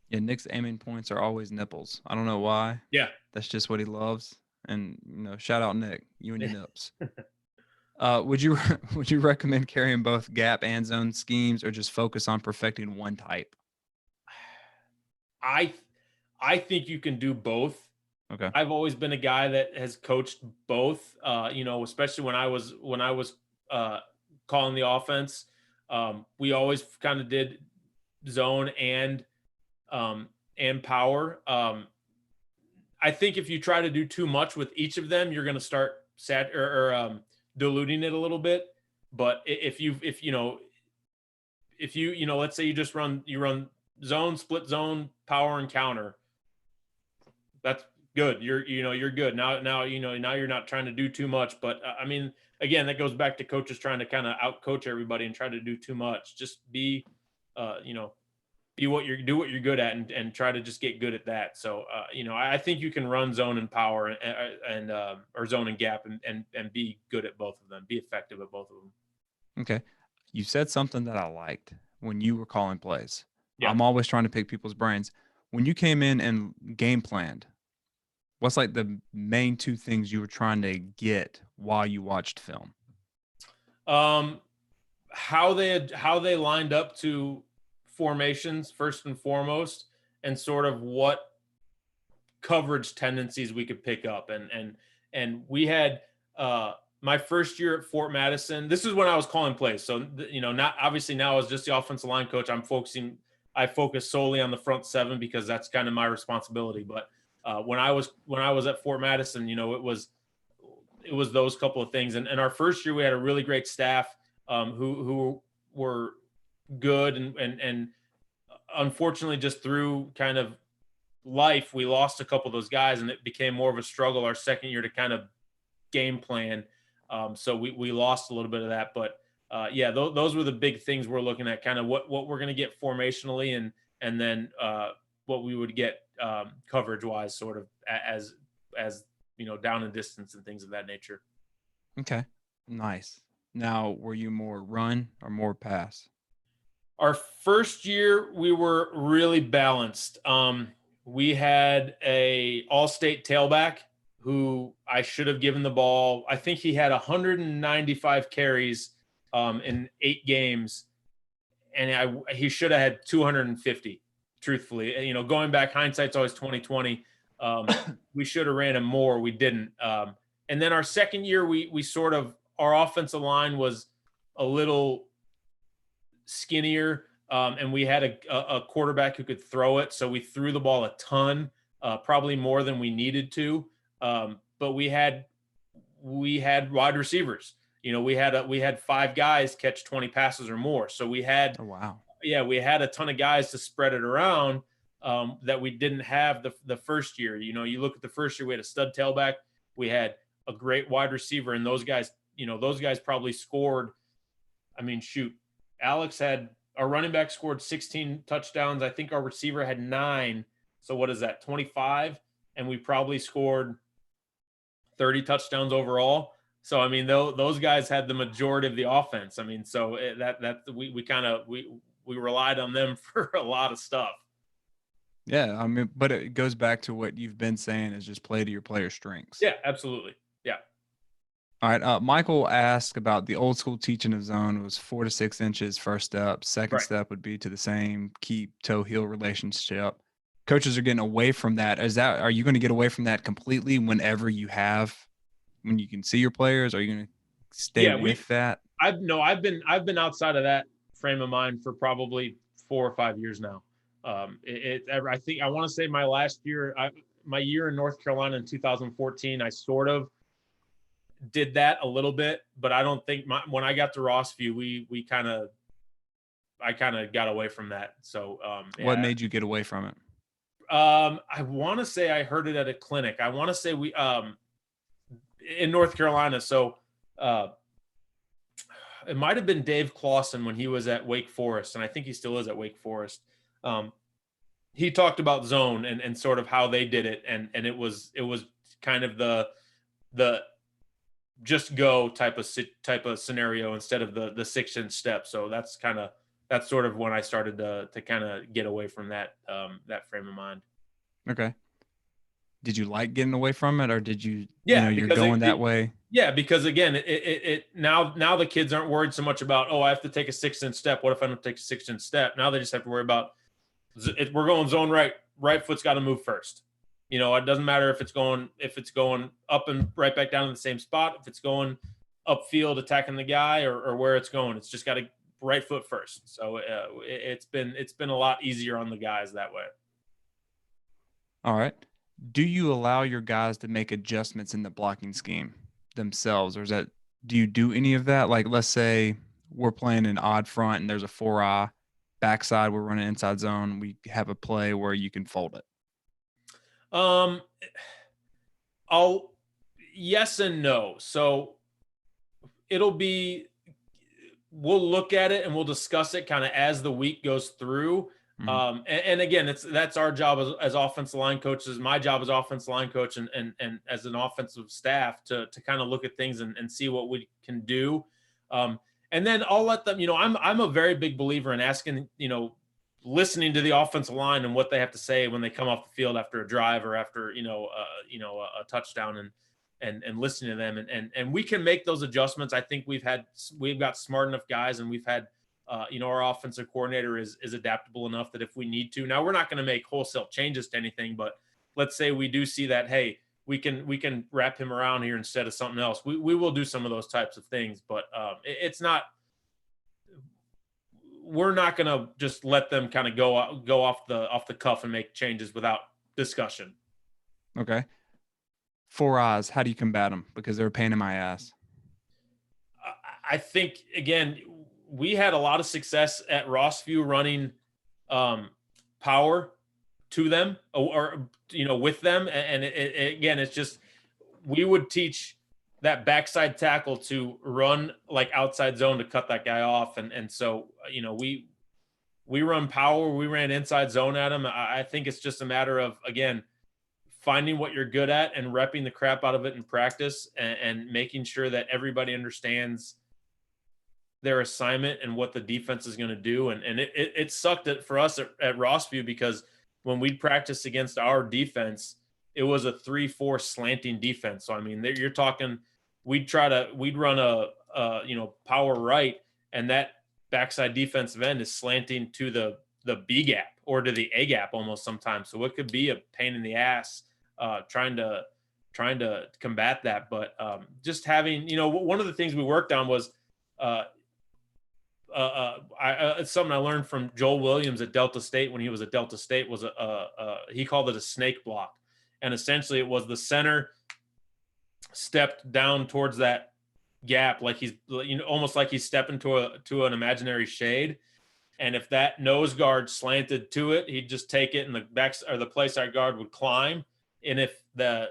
Yeah, Nick's aiming points are always nipples. I don't know why. Yeah. That's just what he loves. And shout out Nick, you and your nips. Would you recommend carrying both gap and zone schemes, or just focus on perfecting one type? I think you can do both. Okay. I've always been a guy that has coached both. Especially when I was calling the offense. We always kind of did zone and power. I think if you try to do too much with each of them, you're going to start diluting it a little bit. But if you let's say you run zone, split zone, power, and counter, that's good. You're good. Now you're not trying to do too much. But I mean, again, that goes back to coaches trying to kind of out coach everybody and try to do too much. Just be what you're good at and try to just get good at that. So, I think you can run zone and power and or zone and gap and be good at both of them, be effective at both of them. Okay. You said something that I liked when you were calling plays. Yeah. I'm always trying to pick people's brains. When you came in and game planned, what's like the main two things you were trying to get while you watched film? How they lined up to formations first and foremost, and sort of what coverage tendencies we could pick up. And we had my first year at Fort Madison. This is when I was calling plays. So not obviously now as just the offensive line coach, I focus solely on the front seven because that's kind of my responsibility. But when I was at Fort Madison, it was those couple of things. And our first year we had a really great staff who were good and unfortunately just through kind of life we lost a couple of those guys, and it became more of a struggle our second year to kind of game plan. So we lost a little bit of that, but those were the big things we're looking at, kind of what we're going to get formationally and then what we would get coverage wise, sort of as down and distance and things of that nature. Okay, nice. Now, were you more run or more pass? Our first year, we were really balanced. We had a all-state tailback who I should have given the ball. I think he had 195 carries in 8 games, and he should have had 250. Truthfully, going back, hindsight's always 20/20. We should have ran him more. We didn't. And then our second year, we sort of, our offensive line was a little skinnier, and we had a quarterback who could throw it, so we threw the ball a ton, probably more than we needed to. But we had wide receivers. We had 5 guys catch 20 passes or more, so we had we had a ton of guys to spread it around that we didn't have the first year. You look at the first year, we had a stud tailback, we had a great wide receiver, and those guys probably scored. I mean, shoot. Alex had, our running back scored 16 touchdowns. I think our receiver had 9. So what is that, 25? And we probably scored 30 touchdowns overall. So, I mean, those guys had the majority of the offense. I mean, so we relied on them for a lot of stuff. Yeah, I mean, but it goes back to what you've been saying, is just play to your player's strengths. Yeah, absolutely. Yeah. All right. Michael asked about the old school teaching of zone was 4 to 6 inches first step. Second step would be to the same keep toe heel relationship. Coaches are getting away from that. Are you going to get away from that completely when you can see your players? Are you going to stay with that? I've been outside of that frame of mind for probably 4 or 5 years now. I think I want to say my year in North Carolina in 2014, I sort of did that a little bit, but I don't think when I got to Rossview, I kind of got away from that. So what made you get away from it? I want to say I heard it at a clinic. I want to say we in North Carolina. So it might have been Dave Clawson when he was at Wake Forest, and I think he still is at Wake Forest. He talked about zone and sort of how they did it, and it was kind of the just go type of scenario instead of the 6-inch step. So that's sort of when I started to kind of get away from that frame of mind. Okay. Did you like getting away from it, or did you, Yeah, you're because going that way? Yeah, because again, it now the kids aren't worried so much about, oh, I have to take a 6-inch step. What if I don't take a 6-inch step? Now they just have to worry about, we're going zone right foot's got to move first. It doesn't matter if it's going up and right back down in the same spot, if it's going upfield attacking the guy, or where it's going. It's just got to right foot first. So it's been a lot easier on the guys that way. All right. Do you allow your guys to make adjustments in the blocking scheme themselves, or do you do any of that? Like, let's say we're playing an odd front and there's a 4-eye backside, we're running inside zone. We have a play where you can fold it. Yes and no. So we'll look at it and we'll discuss it kind of as the week goes through. Mm-hmm. And again, that's our job as offensive line coaches. My job as offensive line coach and as an offensive staff to kind of look at things and see what we can do. And then I'll let them, I'm a very big believer in asking, listening to the offensive line and what they have to say when they come off the field after a drive or after, a touchdown, and listening to them. And we can make those adjustments. I think we've got smart enough guys, and we've had, our offensive coordinator is adaptable enough that if we need to, now we're not going to make wholesale changes to anything, but let's say we do see that, hey, we can wrap him around here instead of something else. We will do some of those types of things, but we're not going to just let them kind of go off the cuff and make changes without discussion. Okay. 4 eyes, how do you combat them? Because they're a pain in my ass. I think, again, we had a lot of success at Rossview running power to them or with them. And again, it's just, we would teach that backside tackle to run like outside zone to cut that guy off. And so, we run power, we ran inside zone at him. I think it's just a matter of, again, finding what you're good at and repping the crap out of it in practice and making sure that everybody understands their assignment and what the defense is going to do. And it sucked for us at Rossview, because when we'd practice against our defense, it was a 3-4 slanting defense. So, I mean, you're talking, we'd run a power right, and that backside defensive end is slanting to the B gap or to the A gap almost sometimes. So it could be a pain in the ass trying to combat that. But just having, one of the things we worked on was it's something I learned from Joel Williams at Delta State when he was at Delta State, was he called it a snake block. And essentially it was the center stepped down towards that gap, like he's, almost like he's stepping to an imaginary shade. And if that nose guard slanted to it, he'd just take it, and the back or the play side guard would climb. And if the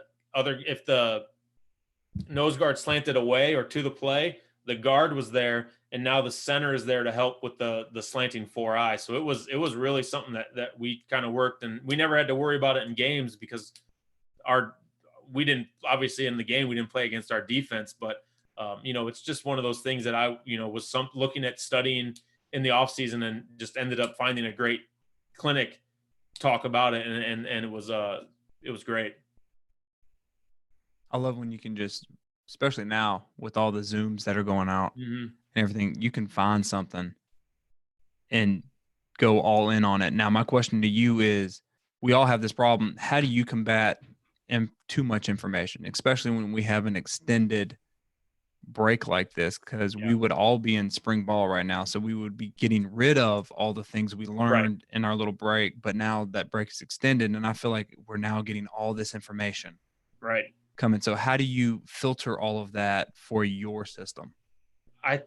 nose guard slanted away or to the play, the guard was there, and now the center is there to help with the slanting 4-eye. So it was really something that we kind of worked, and we never had to worry about it in games because we didn't, obviously in the game we didn't play against our defense, but it's just one of those things that I was looking at studying in the off season, and just ended up finding a great clinic talk about it. And it was great. I love when you can just, especially now with all the Zooms that are going out and everything, you can find something and go all in on it. Now, my question to you is, we all have this problem. How do you combat too much information, especially when we have an extended break like this? Because we would all be in spring ball right now, so we would be getting rid of all the things we learned in our little break. But now that break is extended, and I feel like we're now getting all this information coming. So how do you filter all of that for your system? I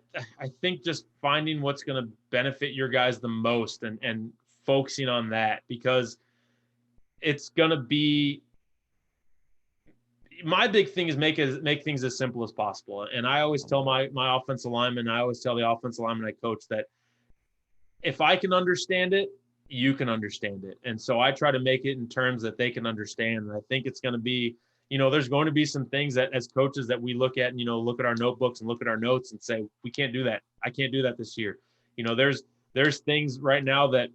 think just finding what's going to benefit your guys the most and focusing on that, because it's going to be, my big thing is make things as simple as possible. And I always tell my offensive lineman, I always tell the offensive lineman I coach that if I can understand it, you can understand it. And so I try to make it in terms that they can understand. And I think it's going to be, there's going to be some things that as coaches that we look at and, look at our notebooks and look at our notes and say, we can't do that. I can't do that this year. There's things right now that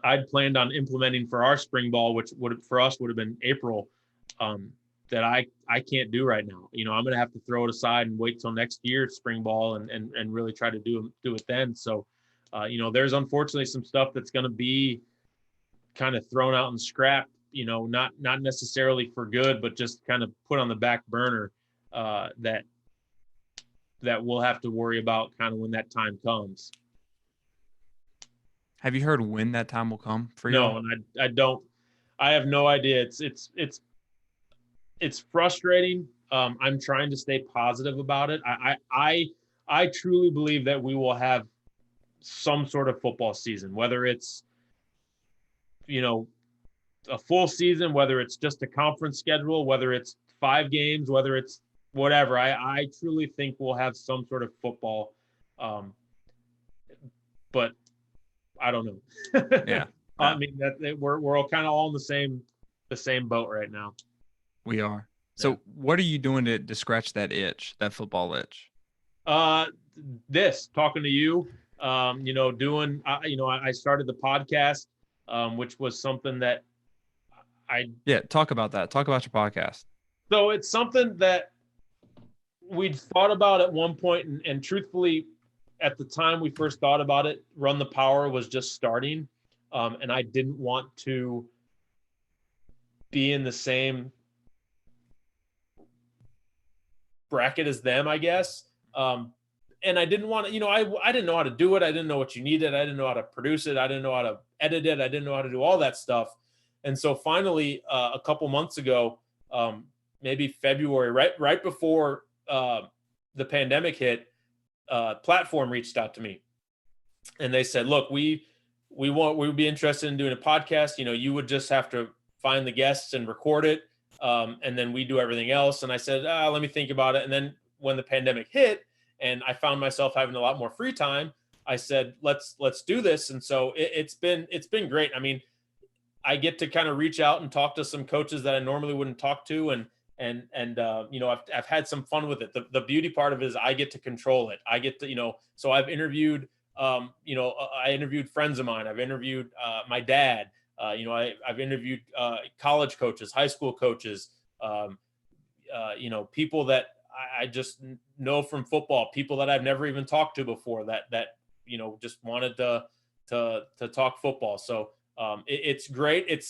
I'd planned on implementing for our spring ball, which for us would have been April, that I can't do right now. I'm going to have to throw it aside and wait till next year spring ball and really try to do it then. So, there's unfortunately some stuff that's going to be kind of thrown out and scrapped, not necessarily for good, but just kind of put on the back burner, that we'll have to worry about kind of when that time comes. Have you heard when that time will come for you? No, and I don't. I have no idea. It's frustrating. I'm trying to stay positive about it. I truly believe that we will have some sort of football season, whether it's, a full season, whether it's just a conference schedule, whether it's 5 games, whether it's whatever. I truly think we'll have some sort of football. But I don't know. Yeah. I mean, we're all kind of all in the same boat right now. We are. So what are you doing to scratch that itch, that football itch? Talking to you, doing, I started the podcast, which was something that talk about that. Talk about your podcast. So it's something that we'd thought about at one point, and truthfully, at the time we first thought about it, Run the Power was just starting. And I didn't want to be in the same bracket as them, I guess. And I didn't want to, I didn't know how to do it. I didn't know what you needed. I didn't know how to produce it. I didn't know how to edit it. I didn't know how to do all that stuff. And so finally, a couple months ago, maybe February, right before the pandemic hit, Platform reached out to me, and they said, "Look, we would be interested in doing a podcast. You would just have to find the guests and record it, and then we do everything else." And I said, "Let me think about it." And then when the pandemic hit, and I found myself having a lot more free time, I said, "Let's do this." And so it's been great. I mean, I get to kind of reach out and talk to some coaches that I normally wouldn't talk to, and I've had some fun with it. The beauty part of it is I get to control it. I get to, so I've interviewed, I interviewed friends of mine. I've interviewed my dad. I've interviewed college coaches, high school coaches, people that I just know from football, people that I've never even talked to before that just wanted to talk football. So it's great.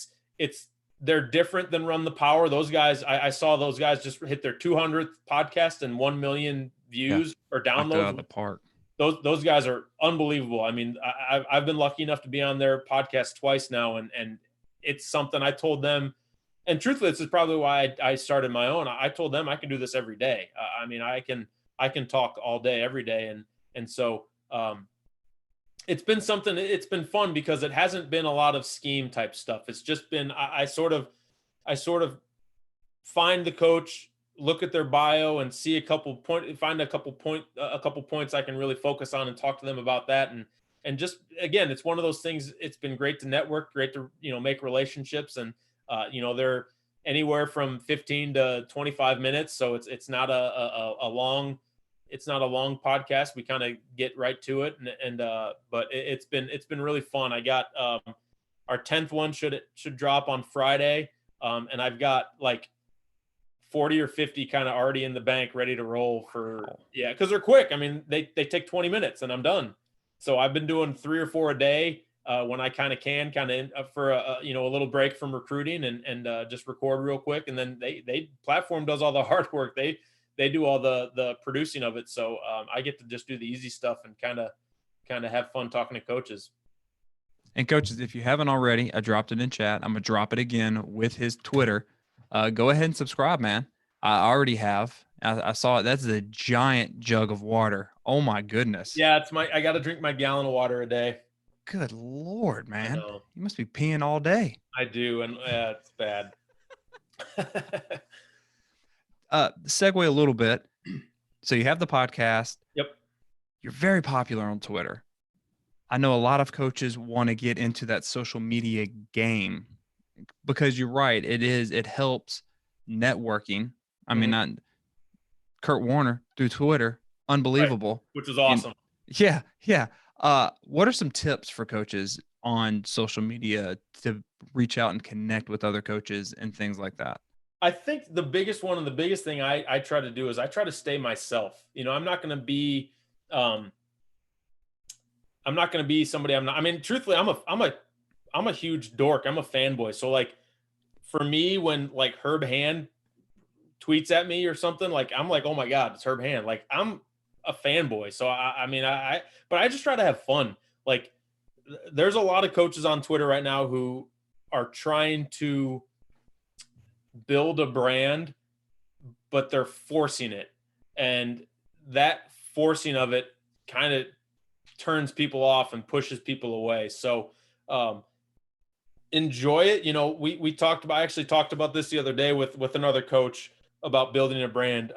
They're different than Run the Power. Those guys, I saw those guys just hit their 200th podcast and 1 million views or downloads. Out of the park. Those guys are unbelievable. I mean, I've been lucky enough to be on their podcast twice now, and it's something I told them. And truthfully, this is probably why I started my own. I told them I can do this every day. I mean, I can talk all day, every day, and so it's been something. It's been fun because it hasn't been a lot of scheme type stuff. It's just been I sort of find the coach, look at their bio, and see find a couple points I can really focus on and talk to them about that. And just again, it's one of those things. It's been great to network, great to make relationships, and they're anywhere from 15 to 25 minutes, so it's not a long. It's not a long podcast. We kind of get right to it, but it's been really fun. I got our 10th one should drop on Friday, and I've got like 40 or 50 kind of already in the bank, ready to roll because they're quick. I mean, they take 20 minutes and I'm done. So I've been doing 3 or 4 a day when I kind of for a little break from recruiting and just record real quick, and then they Platform does all the hard work. They do all the producing of it. So I get to just do the easy stuff and kind of have fun talking to coaches. And coaches, if you haven't already, I dropped it in chat. I'm going to drop it again with his Twitter. Go ahead and subscribe, man. I already have. I saw it. That's a giant jug of water. Oh my goodness. Yeah, I got to drink my gallon of water a day. Good Lord, I man. know. You must be peeing all day. I do, and it's bad. Segue a little bit. So you have the podcast. Yep. You're very popular on Twitter. I know a lot of coaches want to get into that social media game because you're right. It helps networking. I mean, not Kurt Warner through Twitter, Right. unbelievable. Which is awesome. Yeah, yeah. What are some tips for coaches on social media to reach out and connect with other coaches and things like that? I think the biggest one and the biggest thing I try to do is I try to stay myself. I'm not going to be, I'm not going to be somebody I'm not. I mean, truthfully, I'm a huge dork. I'm a fanboy. So like, for me, when like Herb Hand tweets at me or something, like I'm like, oh my god, it's Herb Hand. Like I'm a fanboy. So I mean, but I just try to have fun. Like, there's a lot of coaches on Twitter right now who are trying to build a brand, but they're forcing it. And that forcing of it kind of turns people off and pushes people away. So enjoy it. I actually talked about this the other day with another coach about building a brand.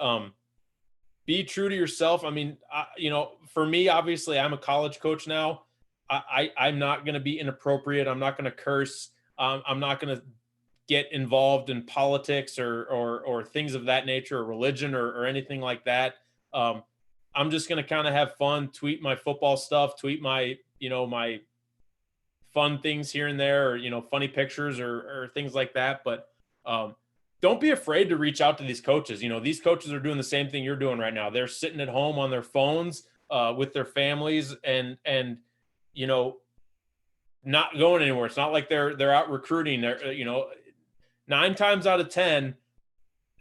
Be true to yourself. I mean, for me, obviously I'm a college coach now. I'm not going to be inappropriate. I'm not going to curse. I'm not going to get involved in politics or things of that nature, or religion or anything like that. I'm just going to kind of have fun, tweet my football stuff, tweet my fun things here and there, or funny pictures or things like that. But don't be afraid to reach out to these coaches. These coaches are doing the same thing you're doing right now. They're sitting at home on their phones with their families and not going anywhere. It's not like they're out recruiting. They're 9 times out of 10,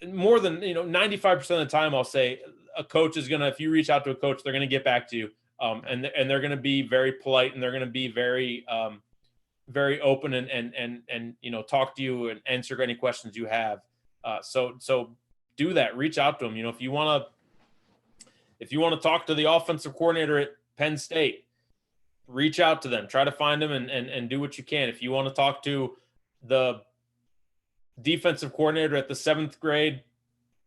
more than 95% of the time, I'll say a coach is gonna, if you reach out to a coach, they're gonna get back to you, and they're gonna be very polite, and they're gonna be very very open and talk to you and answer any questions you have. So do that. Reach out to them. If you want to talk to the offensive coordinator at Penn State, reach out to them. Try to find them and do what you can. If you want to talk to the defensive coordinator at the 7th grade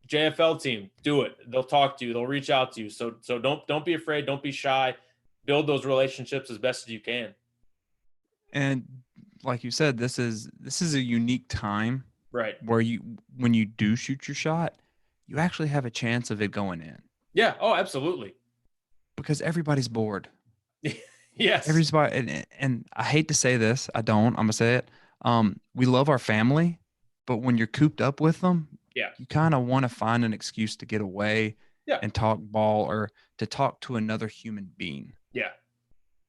JFL team, do it. They'll talk to you. They'll reach out to you. So don't be afraid. Don't be shy. Build those relationships as best as you can. And like you said, this is a unique time, right? Where when you do shoot your shot, you actually have a chance of it going in. Yeah. Oh, absolutely. Because everybody's bored. Yes. Everybody, and I hate to say this, I'm gonna say it. We love our family, but when you're cooped up with them, yeah, you kind of want to find an excuse to get away, yeah, and talk ball or to talk to another human being. Yeah.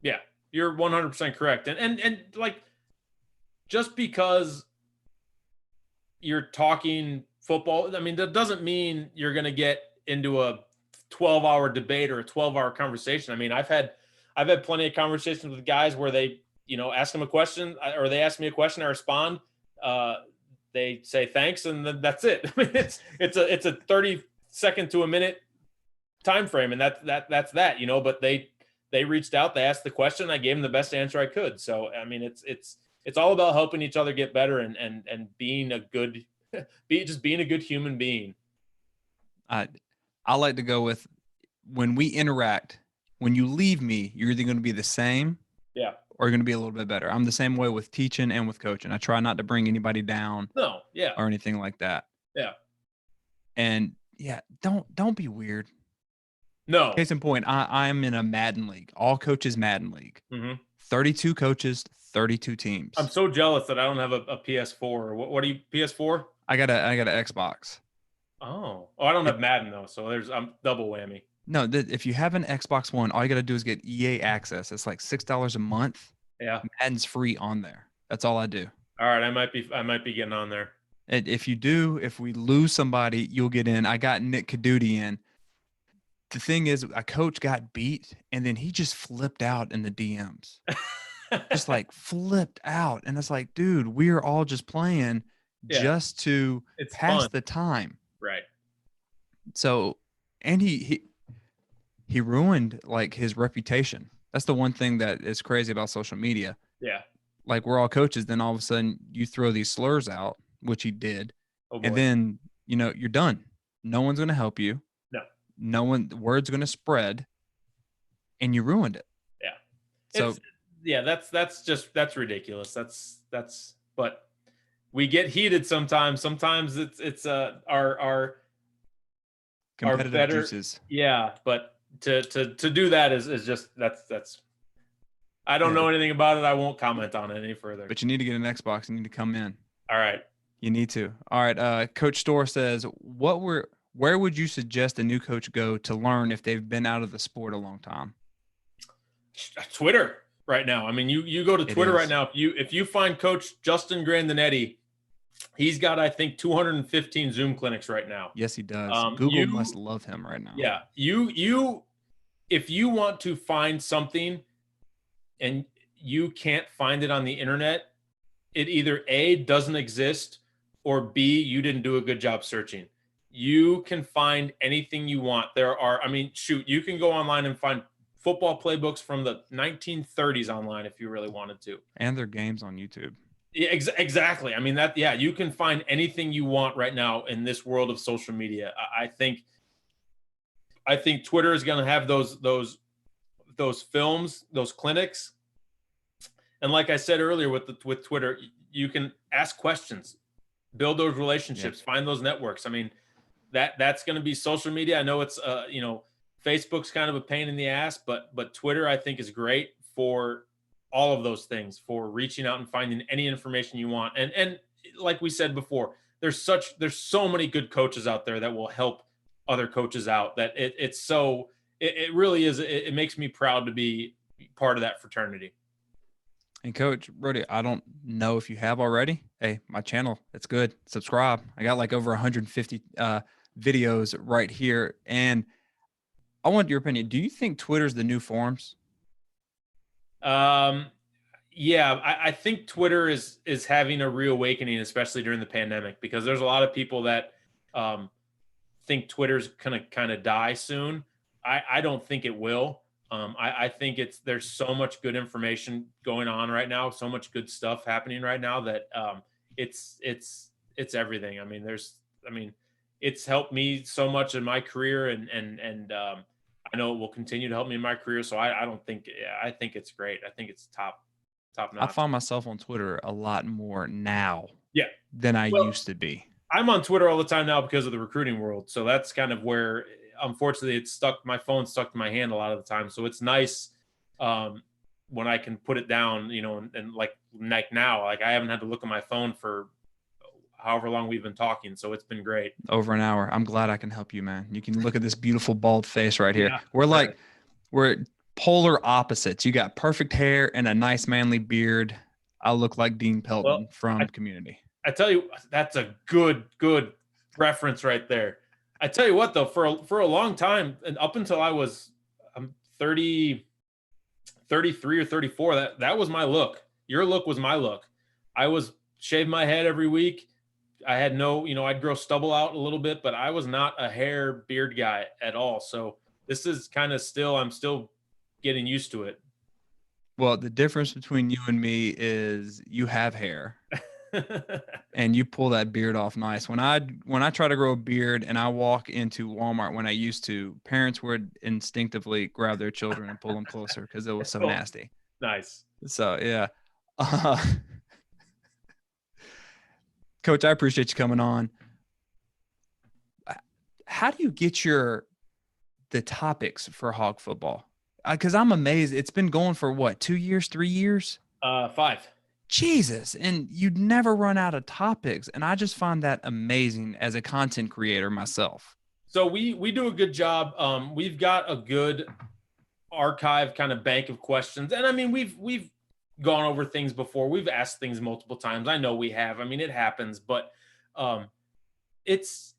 Yeah. You're 100% correct. And like, just because you're talking football, I mean, that doesn't mean you're going to get into a 12-hour debate or a 12-hour conversation. I mean, I've had plenty of conversations with guys where they, ask them a question, or they ask me a question, I respond, they say thanks, and then that's it. I mean, it's a 30-second to a minute time frame, and that's that. But they reached out, they asked the question, I gave them the best answer I could. So I mean, it's all about helping each other get better and being a good being a good human being. I like to go with, when we interact, when you leave me, you're either going to be the same, yeah, or you're going to be a little bit better. I'm the same way with teaching and with coaching. I try not to bring anybody down, no, yeah, or anything like that. Yeah. And yeah, don't be weird. No. Case in point, I'm in a Madden league, all coaches Madden league. 32 coaches, 32 teams. I'm so jealous that I don't have a PS4. What are you, PS4? I got an Xbox. Oh, I don't have Madden though, so I'm double whammy. No, if you have an Xbox One, all you got to do is get EA access. It's like $6 a month. Yeah, Madden's free on there. That's all I do. All right, I might be getting on there. And if we lose somebody, you'll get in. I got Nick Caduti in. The thing is, a coach got beat, and then he just flipped out in the DMs. Just like flipped out. And it's like, dude, we're all just playing just to pass the time. Right. So, and he ruined like his reputation. That's the one thing that is crazy about social media. Yeah. Like, we're all coaches, then all of a sudden you throw these slurs out, which he did. Oh And boy. then, you're done. No one's going to help you. No. The word's going to spread, and you ruined it. Yeah. So That's ridiculous. But we get heated sometimes. Sometimes it's our competitive better juices. Yeah, but to do that is just that's I don't know anything about it. I won't comment on it any further. But you need to get an Xbox. You need to come in. All right. You need to. All right. Coach Storr says, where would you suggest a new coach go to learn if they've been out of the sport a long time? Twitter right now. I mean, you go to Twitter right now. If you find Coach Justin Grandinetti, he's got, I think, 215 Zoom clinics right now. Yes, he does. Google must love him right now. Yeah. If you want to find something and you can't find it on the internet, it either A, doesn't exist, or B, you didn't do a good job searching. You can find anything you want. You can go online and find football playbooks from the 1930s online if you really wanted to. And their games on YouTube. Yeah, exactly. I mean, you can find anything you want right now in this world of social media. I think Twitter is going to have those films, those clinics. And like I said earlier with Twitter, you can ask questions, build those relationships, find those networks. I mean, that's going to be social media. I know it's Facebook's kind of a pain in the ass, but Twitter I think is great for all of those things, for reaching out and finding any information you want. And like we said before, there's so many good coaches out there that will help other coaches out, that it really is. It makes me proud to be part of that fraternity. And Coach Brody, I don't know if you have already. Hey, my channel, it's good. Subscribe. I got like over 150 videos right here. And I want your opinion. Do you think Twitter's the new forums? Yeah, I think Twitter is having a reawakening, especially during the pandemic, because there's a lot of people that think Twitter's gonna kind of die soon. I don't think it will. I think there's so much good information going on right now, so much good stuff happening right now that it's everything. I mean, it's helped me so much in my career, and I know it will continue to help me in my career. So I think it's great. I think it's top notch. I find myself on Twitter a lot more now than I used to be. I'm on Twitter all the time now because of the recruiting world. So that's kind of where, unfortunately, my phone's stuck to my hand a lot of the time. So it's nice when I can put it down, and like now, like I haven't had to look at my phone for however long we've been talking. So it's been great. Over an hour. I'm glad I can help you, man. You can look at this beautiful bald face right here. Yeah, we're polar opposites. You got perfect hair and a nice manly beard. I look like Dean Pelton from Community. I tell you, that's a good reference right there. I tell you what, though, for a long time, and up until I'm 33 or 34, that was my look. Your look was my look. I was shave my head every week. I had I'd grow stubble out a little bit, but I was not a hair beard guy at all. So this is kind of I'm still getting used to it. Well, the difference between you and me is you have hair. And you pull that beard off nice. When I try to grow a beard and I walk into Walmart when I used to, parents would instinctively grab their children and pull them closer because it was so nasty. Nice. So yeah. Coach, I appreciate you coming on. How do you get the topics for Hog football? Because I'm amazed. It's been going for what, 2 years, 3 years? 5. Jesus. And you'd never run out of topics. And I just find that amazing as a content creator myself. So we do a good job. We've got a good archive kind of bank of questions. And I mean, we've gone over things before. We've asked things multiple times. I know we have. I mean, it happens, but it's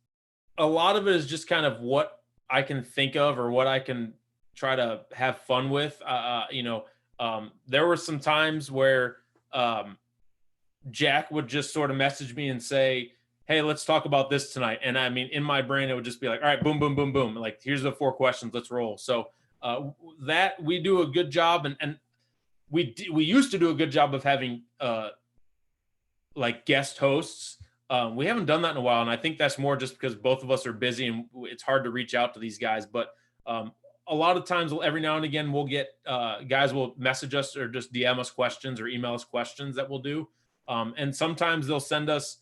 a lot of it is just kind of what I can think of or what I can try to have fun with. There were some times where Jack would just sort of message me and say, hey, let's talk about this tonight. And I mean, in my brain, it would just be like, all right, boom, boom, boom, boom. Like, here's the 4 questions. Let's roll. So That we do a good job, and we used to do a good job of having like guest hosts. We haven't done that in a while, and I think that's more just because both of us are busy and it's hard to reach out to these guys. But a lot of times, every now and again, we'll get guys will message us or just DM us questions or email us questions that we'll do. And sometimes they'll send us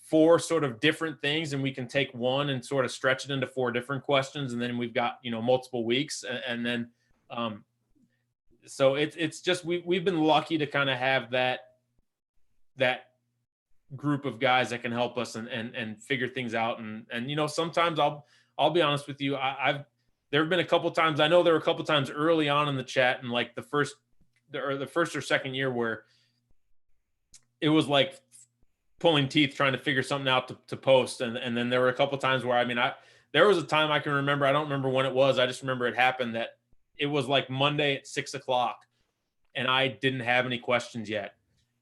4 sort of different things, and we can take one and sort of stretch it into 4 different questions. And then we've got, multiple weeks. And then, so it's just, we've been lucky to kind of have that group of guys that can help us and figure things out. And sometimes I'll be honest with you. There have been a couple times, I know there were a couple times early on in the chat, and like the first or second year, where it was like pulling teeth trying to figure something out to post. And then there were a couple times where, there was a time I can remember, I don't remember when it was. I just remember it happened that it was like Monday at 6:00 and I didn't have any questions yet.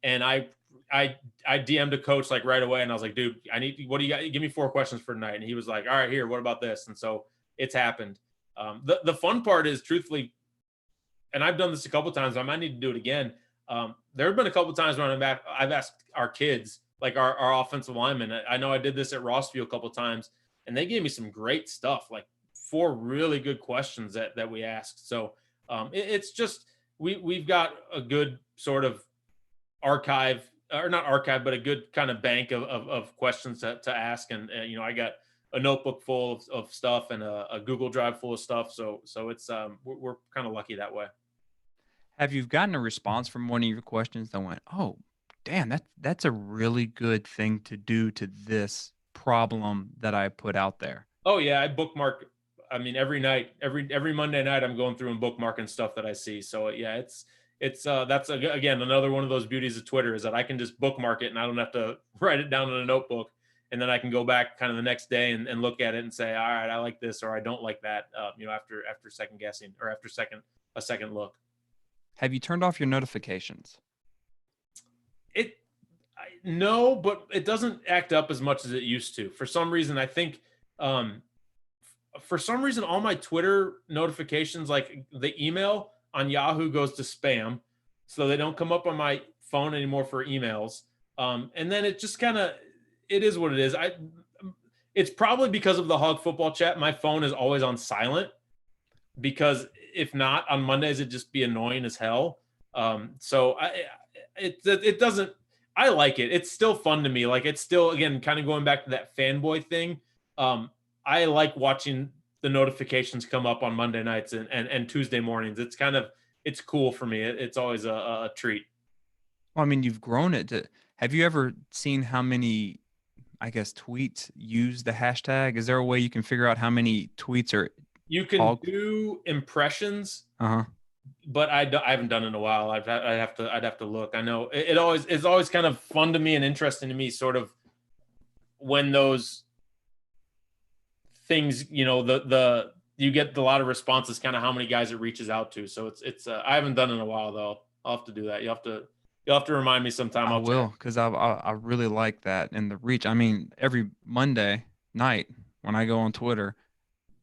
And I DM'd a coach like right away, and I was like, dude, what do you got? Give me 4 questions for tonight. And he was like, all right, here, what about this? And so it's happened. The fun part is, truthfully, and I've done this a couple times, I might need to do it again. There have been a couple times when I've asked our kids, like our offensive linemen. I know I did this at Rossview a couple times, and they gave me some great stuff, like 4 really good questions that we asked. So it's just, we've got a good sort of archive, or not archive, but a good kind of bank of questions to ask. And I got a notebook full of stuff and a Google Drive full of stuff. So it's we're kind of lucky that way. Have you gotten a response from one of your questions that went, oh, damn, that's a really good thing to do to this problem that I put out there? Oh yeah, I bookmark. Every night, every Monday night, I'm going through and bookmarking stuff that I see. So yeah, it's that's again another one of those beauties of Twitter, is that I can just bookmark it and I don't have to write it down in a notebook, and then I can go back kind of the next day and look at it and say, all right, I like this or I don't like that. After second guessing or after a second look. Have you turned off your notifications? No, but it doesn't act up as much as it used to. For some reason, I think, all my Twitter notifications, like the email on Yahoo, goes to spam, so they don't come up on my phone anymore for emails. And then it just kind of, it is what it is. It's probably because of the Hog Football Chat. My phone is always on silent, because if not, on Mondays, it'd just be annoying as hell. So it doesn't, I like it. It's still fun to me. Like, it's still, again, kind of going back to that fanboy thing. I like watching the notifications come up on Monday nights and Tuesday mornings. It's cool for me. It's always a treat. Well, you've grown it to, have you ever seen how many, I guess, tweets use the hashtag? Is there a way you can figure out how many tweets are? You can do impressions. But I haven't done it in a while. I'd have to look. I know it's always kind of fun to me and interesting to me, sort of, when those things, you get a lot of responses, kind of how many guys it reaches out to. So it's I haven't done it in a while though. I'll have to do that. You'll have to remind me sometime. I will, because I really like that and the reach. Every Monday night when I go on Twitter,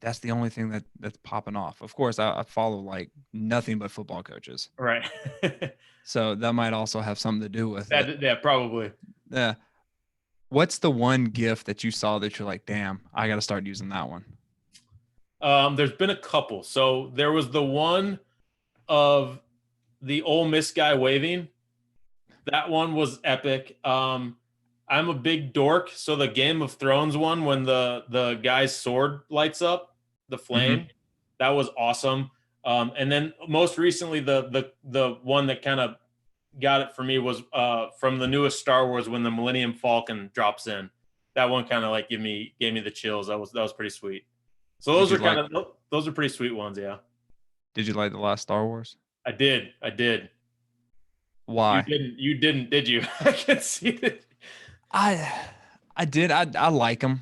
that's the only thing that's popping off. Of course, I follow like nothing but football coaches. Right. So that might also have something to do with it. Yeah, probably. Yeah. What's the one GIF that you saw that you're like, damn, I got to start using that one? There's been a couple. So there was the one of the Ole Miss guy waving. That one was epic. I'm a big dork, so the Game of Thrones one, when the guy's sword lights up, the flame, that was awesome. And then most recently, the one that kind of got it for me was from the newest Star Wars, when the Millennium Falcon drops in. That one kind of like gave me the chills. That was pretty sweet. So those are pretty sweet ones, yeah. Did you like the last Star Wars? I did. Why? You didn't, did you? I can see it. I did. I like them.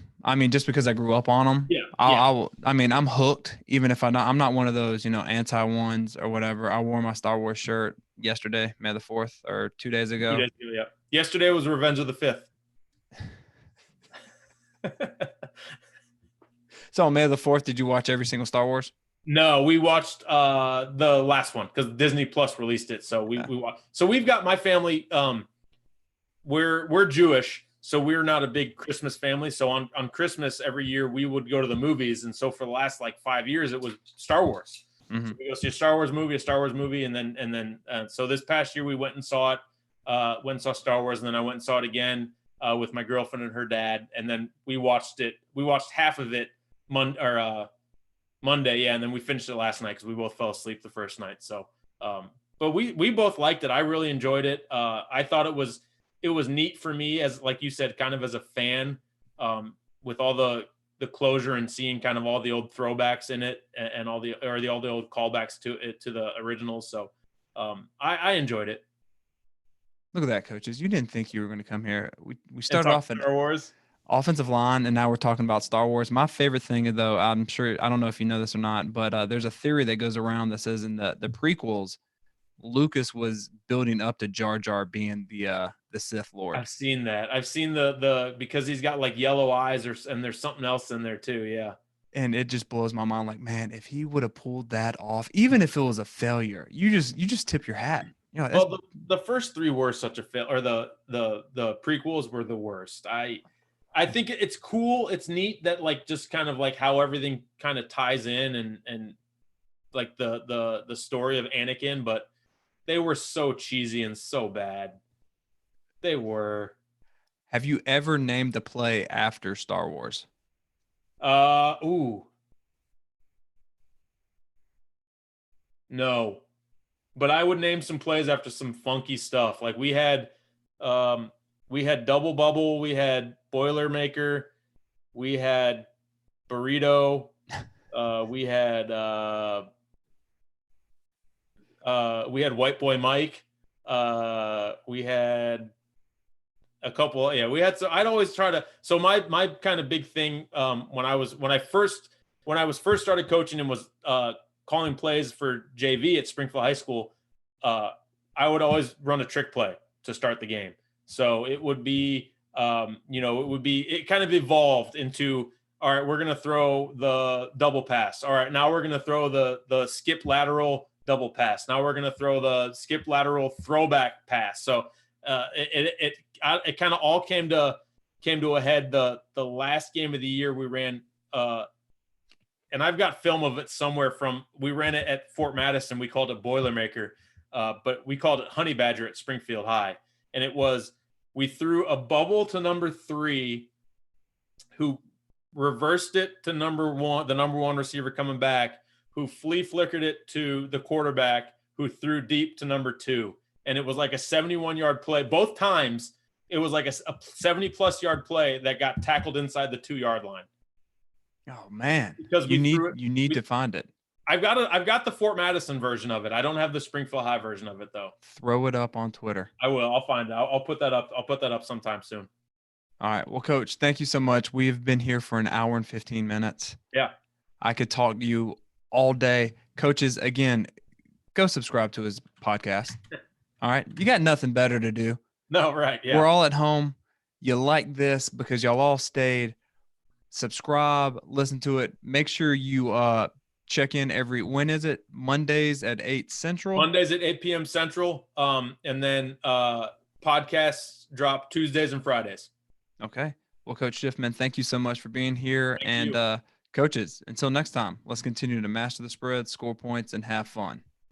Just because I grew up on them. Yeah. I'm hooked, even if I'm not one of those, anti ones or whatever. I wore my Star Wars shirt yesterday, May the 4th, or 2 days ago. 2 days ago, yeah. Yesterday was Revenge of the 5th. So on May the 4th, did you watch every single Star Wars? No, we watched the last one because Disney Plus released it. So we watched. So we've got my family. We're Jewish, so we're not a big Christmas family. So on Christmas every year we would go to the movies, and so for the last like 5 years it was Star Wars. Mm-hmm. So we go see a Star Wars movie, and then so this past year we went and saw it. Went and saw Star Wars, and then I went and saw it again with my girlfriend and her dad, and then we watched it. We watched half of it Monday, yeah, and then we finished it last night because we both fell asleep the first night. So, but we both liked it. I really enjoyed it. I thought it was neat for me as, like you said, kind of as a fan, with all the closure and seeing kind of all the old throwbacks in it and all the old callbacks to the originals. So, I enjoyed it. Look at that, coaches. You didn't think you were going to come here. We started off at Star Wars. Offensive line, and now we're talking about Star Wars. My favorite thing, though, I'm sure, I don't know if you know this or not, but there's a theory that goes around that says in the prequels, Lucas was building up to Jar Jar being the Sith Lord. I've seen that. I've seen the because he's got like yellow eyes, and there's something else in there too. Yeah. And it just blows my mind. Like, man, if he would have pulled that off, even if it was a failure, you just tip your hat. You know, well, the first three were such a fail, or the prequels were the worst. I think it's cool. It's neat that like just kind of like how everything kind of ties in and like the story of Anakin, but they were so cheesy and so bad. They were. Have you ever named a play after Star Wars? No. But I would name some plays after some funky stuff. Like we had Double Bubble, we had Boilermaker, we had Burrito, we had White Boy Mike, we had a couple. Yeah, we had. So I'd always try to. So my kind of big thing when I was first started coaching and was calling plays for JV at Springfield High School, I would always run a trick play to start the game. So it would be, it kind of evolved into, all right, we're going to throw the double pass. All right, now we're going to throw the skip lateral double pass. Now we're going to throw the skip lateral throwback pass. So it kind of all came to a head the last game of the year we ran, and I've got film of it somewhere we ran it at Fort Madison. We called it Boilermaker, but we called it Honey Badger at Springfield High. And it was, we threw a bubble to number 3, who reversed it to the number 1 receiver coming back, who flea flickered it to the quarterback, who threw deep to number 2. And it was like a 71-yard play. Both times it was like a 70-plus yard play that got tackled inside the 2-yard line. Oh man, because you need to find it. I've got the Fort Madison version of it. I don't have the Springfield High version of it though. Throw it up on Twitter. I will. I'll find it. I'll put that up. I'll put that up sometime soon. All right. Well, Coach, thank you so much. We've been here for an hour and 15 minutes. Yeah. I could talk to you all day. Coaches, again, go subscribe to his podcast. All right. You got nothing better to do. No, right. Yeah. We're all at home. You like this because y'all all stayed. Subscribe, listen to it. Make sure you check in when is it? Mondays at 8 Central? Mondays at 8 p.m. Central. And then podcasts drop Tuesdays and Fridays. Okay. Well, Coach Shiffman, thank you so much for being here. Coaches, until next time, let's continue to master the spread, score points, and have fun.